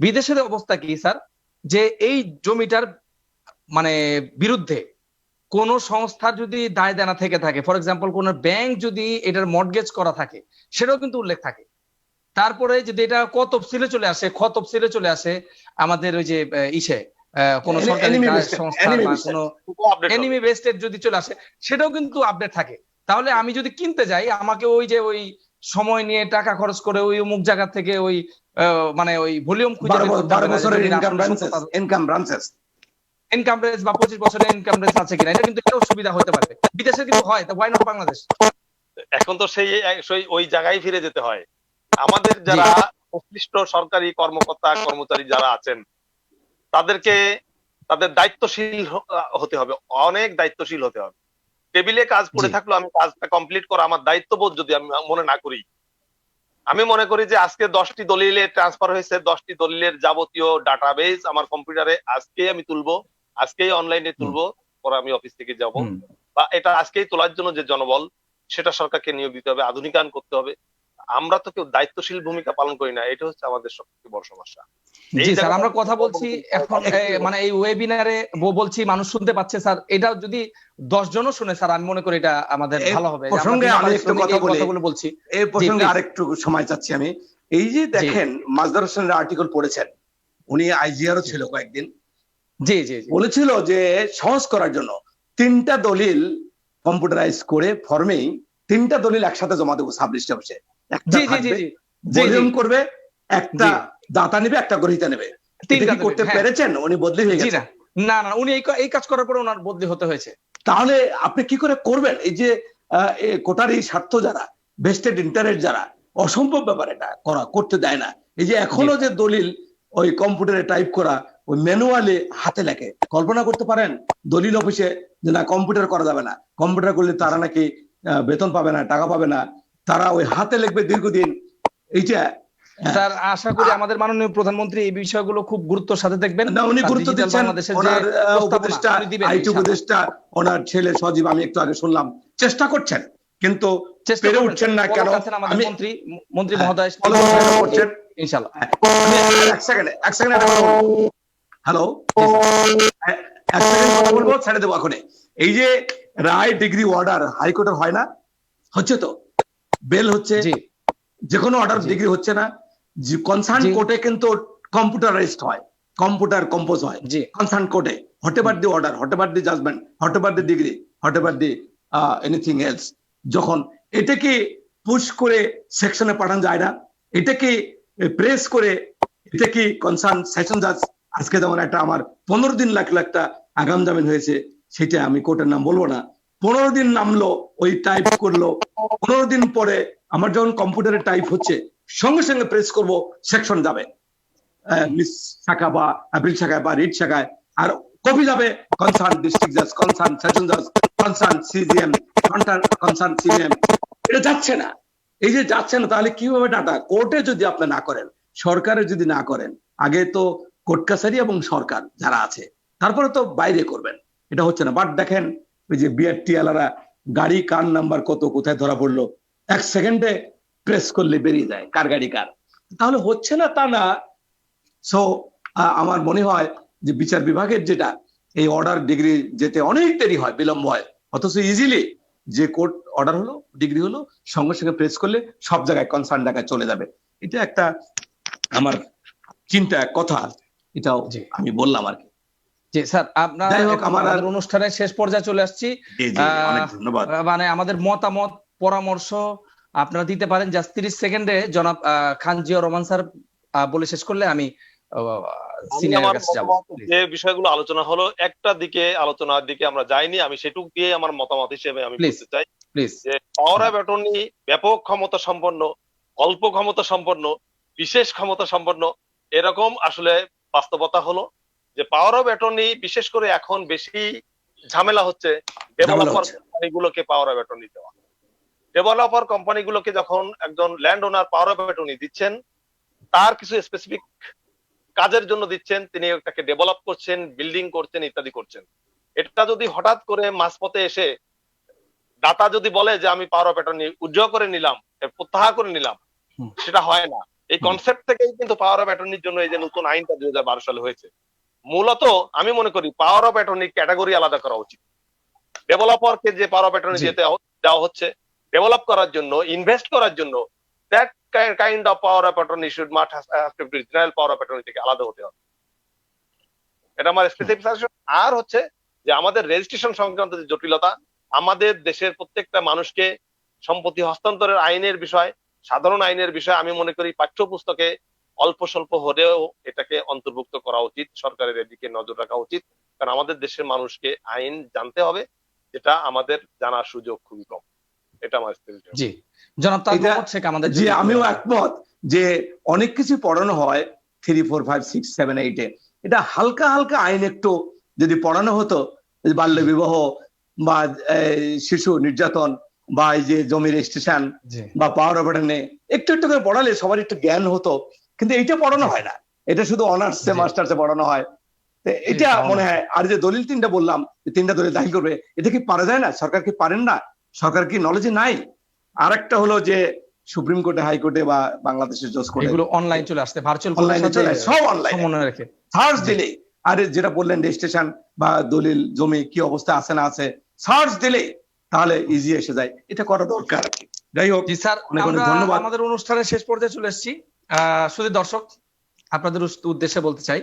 বিদেশের অবস্থা কি স্যার, যে এই জমিটার মানে বিরুদ্ধে কোন সংস্থার যদি দায় দেনা থেকে থাকে, ফর এক্সাম্পল কোন ব্যাংক যদি এটার মর্টগেজ করা থাকে, সেটাও কিন্তু উল্লেখ থাকে। তারপরে যদি এটা ক তফসিলে চলে আসে, খ তফসিলে চলে আসে আমাদের ওই যে ইসে কোন সরকারি সংস্থা বা কোন আপডেট হবে। এনিমি বেসড যদি চলে আসে, সেটাও কিন্তু আপডেট থাকে। তাহলে আমি যদি কিনতে যাই, আমাকে ওই যে ওই সময় নিয়ে টাকা খরচ করে ওই অমুক জায়গা থেকে ওই মানে ওই ভলিউম খুঁজে বের করতে 12 হবে না, যে বছরের জমির ইনকাম আসলে সত্যতা, ব্রাঞ্চেস। ইনকাম রেস বা 25 বছরের ইনকাম রেস আছে কিনা, এটা কিন্তু এটাও সুবিধা হতে পারে। বিদেশে কিন্তু হয়, তা ওয়াই নট বাংলাদেশ? এখন তো সেই ওই জায়গায় ফিরে যেতে হয়। আমাদের যারা সংশ্লিষ্ট সরকারি কর্মকর্তা কর্মচারী যারা আছেন, তাদেরকে তাদের দায়িত্বশীল হতে হবে, অনেক দায়িত্বশীল হতে হবে। টেবিলে কাজ পড়ে জি, থাকলো, আমি কাজটা কমপ্লিট করা আমার দায়িত্ববোধ যদি আমি মনে না করি, আমি মনে করি যে আজকে 10টি দলিলে ট্রান্সফার হয়েছে, 10টি দলিলের যাবতীয় ডাটাবেস আমার কম্পিউটারে আজকেই আমি তুলবো, আজকেই অনলাইনে তুলবো, পরে আমি অফিস থেকে যাব, হুম, বা এটা আজকেই তোলার জন্য যে জনবল, সেটা সরকারকে নিয়োগ দিতে হবে, আধুনিকায়ন করতে হবে। আমরা তো কেউ দায়িত্বশীল ভূমিকা পালন করি না, এটা হচ্ছে আমাদের সবচেয়ে বড় সমস্যা। জি স্যার, আমরা কথা বলছি এখন মানে এই ওয়েবিনারে বলছি, মানুষ শুনতে পাচ্ছে স্যার, এটা যদি 10 জনও শুনে স্যার, আমি মনে করি এটা আমাদের এই ভালো হবে। প্রসঙ্গে আমি একটু কথা বলি, কথাগুলো বলছি, এই প্রসঙ্গে please। আরেকটু সময় চাচ্ছি আমি। এই যে দেখেন মাজদার হোসেনের আর্টিকেল পড়েছেন, উনি আইজিআরও ছিল কয়েকদিন, জি জি জি বলেছিল যে সহজ করার জন্য 3টা দলিল কম্পিউটারাইজ করে ফর্মেই 3টা দলিল একসাথে জমা দেবো সাব রেজিস্ট্রি অফিসে, একটা জি জি জি থাকবে, জি ভলিউম করবে, একটা জি, দাতা নেবে, একটা গ্রহীতা নেবে। এটা তিনটা কি করতে হ্যাঁ। পেরেছেন? উনি বদলি হয়ে জি গেছে। না, না না, উনি এই কাজ করার পরে ওনার বদলি হতে হয়েছে। তাহলে আপনি কি করে করবেন? এই যে কোটারি স্বার্থ যারা, ভেস্টেড ইন্টারেস্ট যারা, অসম্ভব ব্যাপার, এটা করতে দেয় না। এই যে এখনো যে দলিল ওই কম্পিউটারে টাইপ করা, ওই ম্যানুয়ালি হাতে লেখে, কল্পনা করতে পারেন দলিল অফিসে যে না কম্পিউটার করা যাবে না, কম্পিউটার করলে তারা নাকি বেতন পাবে না, টাকা পাবে না, তারা ওই হাতে লিখবে দীর্ঘদিন, এইটা স্যার আশা করি আমাদের মাননীয় প্রধানমন্ত্রী এই বিষয়গুলো খুব গুরুত্বের সাথে দেখবেন। না, উনি আর গুরুত্ব digital দিচ্ছেন। বাংলাদেশের যে ওনার প্রস্তাবনা, উপদেষ্টা, উনি দিবেন আইটি ইনশাআল্লাহ। উপদেষ্টা, ওনার ছেলে সজীব, আমি একটু আগে শুনলাম চেষ্টা করছেন, কিন্তু চেষ্টা পেরে করবেন উঠছেন না স্যার। কেন? পলক আছেন আমাদের আমি মন্ত্রী হ্যাঁ, মহোদয়, follow করছেন। ইনশাআল্লাহ। আমি এক সেকেন্ড হ্যালো, এক সেকেন্ড কথা বলবো, ছেড়ে দেবো এখন। এই যে রায়, ডিগ্রি, অর্ডার হাইকোর্টের হয় না, হচ্ছে তো, বেল হচ্ছে, জি যে কোনো অর্ডার জি। ডিগ্রি হচ্ছে না, কনসার্ন জি। কোর্টে কিন্তু কম্পিউটারাইজড হয়, কম্পিউটার কম্পোজ হয় জি কনসার্ন কোর্টে, what the order, what the judgment, what the degree, what the anything else. যখন এটাকে পুশ করে সেকশনে পাঠানো যায় না, এটাকে প্রেস করে, এটা কি কনসার্ন সেশন জাজ, আজকে যেমন একটা আমার 15 দিন একটা আগাম জামিন হয়েছে, সেটা আমি কোর্টের নাম বলবো না, 15 দিন নামলো, ওই টাইপ করলো, 15 দিন পরে আমার যখন কম্পিউটারে টাইপ হচ্ছে, সঙ্গে সঙ্গে প্রেস করব, সেকশন যাবে মিস শাখা বা অ্যাপিল শাখায় বা রিট শাখায়, আর কপি যাবে কনসার্ন ডিস্ট্রিক্ট জাজ, কনসার্ন সেশন জাজ, কনসার্ন সিজিএম, কনসার্ন সিজিএম। এটা যাচ্ছে না। এই যে যাচ্ছে না, তাহলে কিভাবে ডাটা কোর্টে যদি আপনি না করেন, সরকারে যদি না করেন, আগে তো কোর্ট কাছারি এবং সরকার যারা আছে, তারপরে তো বাইরে করবেন, এটা হচ্ছে না। বাট দেখেন ওই যে বিআরটি আলারা গাড়ি কার নাম্বার কত কোথায় ধরা পড়লো, 1 সেকেন্ডে প্রেস করলে বেরিয়ে যায় কার গাড়ি কার। তাহলে হচ্ছে না তা না। সো আমার মনে হয় যে বিচার বিভাগের যেটা এই অর্ডার ডিগ্রি যেতে অনেক দেরি হয়, বিলম্ব হয়, অথচ ইজিলি যে কোর্ট অর্ডার হলো, ডিগ্রি হলো, সঙ্গে সঙ্গে প্রেস করলে সব জায়গায় কনসার্ন জায়গায় চলে যাবে। এটা একটা আমার চিন্তা, কথা, এটাও জি আমি বললাম আর কি। জি স্যার, আপনার যাই হোক, আমাদের অনুষ্ঠানের শেষ পর্যায়ে চলে আসছি। জি জি, অনেক ধন্যবাদ। মানে আমাদের মতামত, পরামর্শ আপনারা দিতে পারেন। জাস্ট 30 সেকেন্ডে জনাব খান জিয়া রহমান স্যার বলে শেষ করলে আমি আমি সিনিয়র আমার কাছে যাব। মতামত, যে বিষয়গুলো আলোচনা হলো, একটা দিকে আলোচনার দিকে আমরা যাইনি, আমি সেটুক দিয়ে আমার মতামত হিসেবে আমি প্লিজ বলতে চাই প্লিজ। যে পাওয়ার অফ অ্যাটর্নি ব্যাপক ক্ষমতা সম্পন্ন, অল্প ক্ষমতা সম্পন্ন, বিশেষ ক্ষমতা সম্পন্ন, এরকম আসলে বাস্তবতা হলো যে পাওয়ার অফ অ্যাটর্নি বিশেষ করে এখন বেশি ঝামেলা হচ্ছে ডেভেলপার কোম্পানিগুলোকে পাওয়ার অফ অ্যাটর্নি দেওয়া। ডেভেলপার কোম্পানিগুলোকে যখন একজন land owner power of attorney দিচ্ছেন, তার কিছু স্পেসিফিক কাজের জন্য দিচ্ছেন, তিনি এটাকে ডেভেলপ করছেন, বিল্ডিং করছেন, ইত্যাদি করছেন। এটা যদি হঠাৎ করে মাঝপথে এসে দাতা যদি বলে যে আমি পাওয়ার অফ অ্যাটর্নি উজ্জ্বল করে নিলাম, প্রত্যাহার করে নিলাম, সেটা হয় না। এই কনসেপ্ট থেকেই কিন্তু পাওয়ার অফ অ্যাটর্নির জন্য এই যে নতুন আইনটা 2012 সালে হয়েছে। মূলত আমি মনে করি পাওয়ার অফ অ্যাটর্নি ক্যাটাগরি আলাদা করা উচিত। ডেভেলপারকে যে পাওয়ার অফ অ্যাটর্নি দেওয়া হচ্ছে ডেভেলপ করার জন্য, ইনভেস্ট করার জন্য, that kind of power of attorney should not have to be general power of attorney থেকে আলাদা হতে হবে। এটা আমার স্পেসিফিক সাজেশন। আর হচ্ছে যে আমাদের রেজিস্ট্রেশন সংক্রান্ত যে জটিলতা, আমাদের দেশের প্রত্যেকটা মানুষকে সম্পত্তি হস্তান্তরের আইনের বিষয়, সাধারণ আইনের বিষয়, আমি মনে করি পাঠ্যপুস্তকে অল্প স্বল্প হলেও এটাকে অন্তর্ভুক্ত করা উচিত, সরকারের এদিকে নজর রাখা উচিত। কারণ আমাদের দেশের মানুষকে আইন জানতে হবে, যেটা আমাদের জানার সুযোগ খুবই কম। এটা আমার স্পেসিফিক। জি জনাব তাজ মোহাম্মদ শেখ আমাদের জি, আমিও একমত যে অনেক কিছু পড়ানো হয় 3, 4, 5, 6, 7, 8-এ, এটা হালকা হালকা আইন একটু যদি পড়ানো হতো, বাল্য বিবাহ বা শিশু নির্যাতন বা এই যে জমি রেজিস্ট্রেশন বা পাওয়ার অফ অ্যাটর্নি একটু একটু করে পড়ালে সবার একটু জ্ঞান হতো, কিন্তু এইটা পড়ানো হয় না। এটা শুধু অনার্সে মাস্টার্সে পড়ানো হয়। এটা মনে হয়। আর যে দলিল 3টা বললাম, 3টা দলিল দাখিল করবে, এটা কি পারা যায় না? সরকার কি পারেন না? সরকার কি নলেজে নাই? আর একটা হলো যে সুপ্রিম কোর্টে, হাইকোর্টে বা বাংলাদেশের জজ কোর্টে এগুলো অনলাইন চলে আসছে, ভার্চুয়াল অনলাইনে চলে, সব অনলাইনে সমন্বয় রেখে সার্চ দিলে, আর যেটা বললেন রেজিস্ট্রেশন বা দলিল জমি কি অবস্থা আছে না আছে, সার্চ দিলে তাহলে ইজি এসে যায়। এটা করা দরকার। যাই হোক, জি স্যার, অনেক অনেক আমরা ধন্যবাদ। আমাদের অনুষ্ঠানের শেষ পর্যায়ে চলে এসেছি। শুধু দর্শক, আপনাদের উদ্দেশ্যে বলতে চাই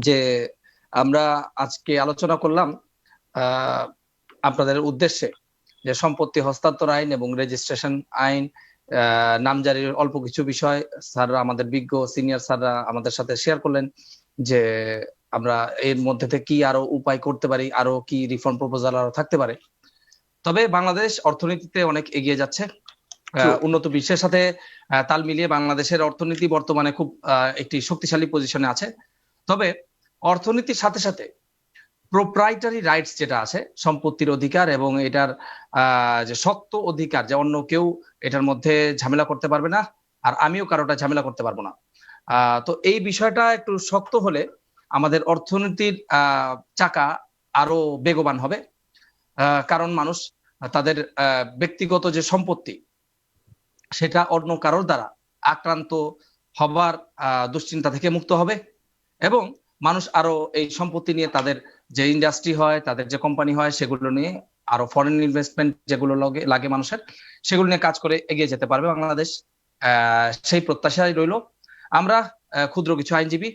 যে আমরা আজকে আলোচনা করলাম আপনাদের উদ্দেশ্যে যে সম্পত্তি হস্তান্তর আইন এবং রেজিস্ট্রেশন আইন, নামজারির অল্প কিছু বিষয় স্যাররা, আমাদের বিজ্ঞ সিনিয়র স্যাররা আমাদের সাথে শেয়ার করলেন যে আমরা এর মধ্যে থেকে কি আরো উপায় করতে পারি, আরো কি রিফর্ম প্রপোজাল আরো থাকতে পারে। তবে বাংলাদেশ অর্থনীতিতে অনেক এগিয়ে যাচ্ছে। উন্নত বিশ্বের সাথে তাল মিলিয়ে বাংলাদেশের অর্থনীতি বর্তমানে খুব একটি শক্তিশালী পজিশনে আছে। তবে অর্থনীতির সাথে সাথে প্রোপ্রাইটারি রাইটস যেটা আছে, সম্পত্তির অধিকার এবং এটার যে সত্য অধিকার, যে অন্য কেউ এটার মধ্যে ঝামেলা করতে পারবে না, আর আমিও কারোটা ঝামেলা করতে পারবো না। তো এই বিষয়টা একটু শক্ত হলে আমাদের অর্থনীতির চাকা আরো বেগবান হবে। কারণ মানুষ তাদের ব্যক্তিগত যে সম্পত্তি সেটা অন্য কারোর দ্বারা আক্রান্ত হবার দুশ্চিন্তা থেকে মুক্ত হবে, এবং মানুষ আরো এই সম্পত্তি নিয়ে তাদের যে ইন্ডাস্ট্রি হয়, তাদের যে কোম্পানি হয়, সেগুলো নিয়ে আরো ফরেন ইনভেস্টমেন্ট যেগুলো লাগে মানুষের, সেগুলো নিয়ে কাজ করে এগিয়ে যেতে পারবে বাংলাদেশ। সেই প্রত্যাশাই রইল। আমরা ক্ষুদ্র কিছু আইনজীবী,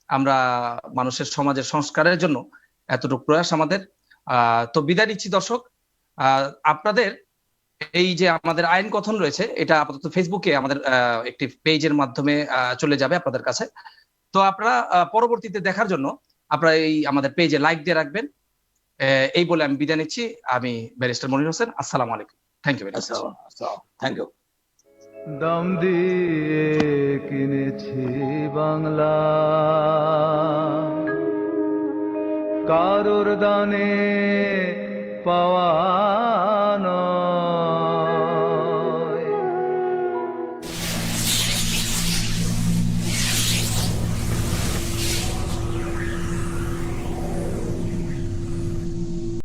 আমরা মানুষের সমাজের সংস্কারের জন্য এতটুকু প্রয়াস আমাদের। তো বিদায় নিচ্ছি দর্শক। আপনাদের এই যে আমাদের আইন কথন রয়েছে, এটা আপাতত ফেসবুকে আমাদের একটি পেজের মাধ্যমে চলে যাবে আপনাদের কাছে। তো আপনারা পরবর্তীতে দেখার জন্য আপনারা এই আমাদের পেজে লাইক দিয়ে রাখবেন। এই বলে আমি বিদায় নিচ্ছি। আমি ব্যারিস্টার মনির হোসেন। আসসালামু আলাইকুম। Thank you very much. Thank you. দাম দিয়ে কিনেছি বাংলা, কারোর দানে পাওয়া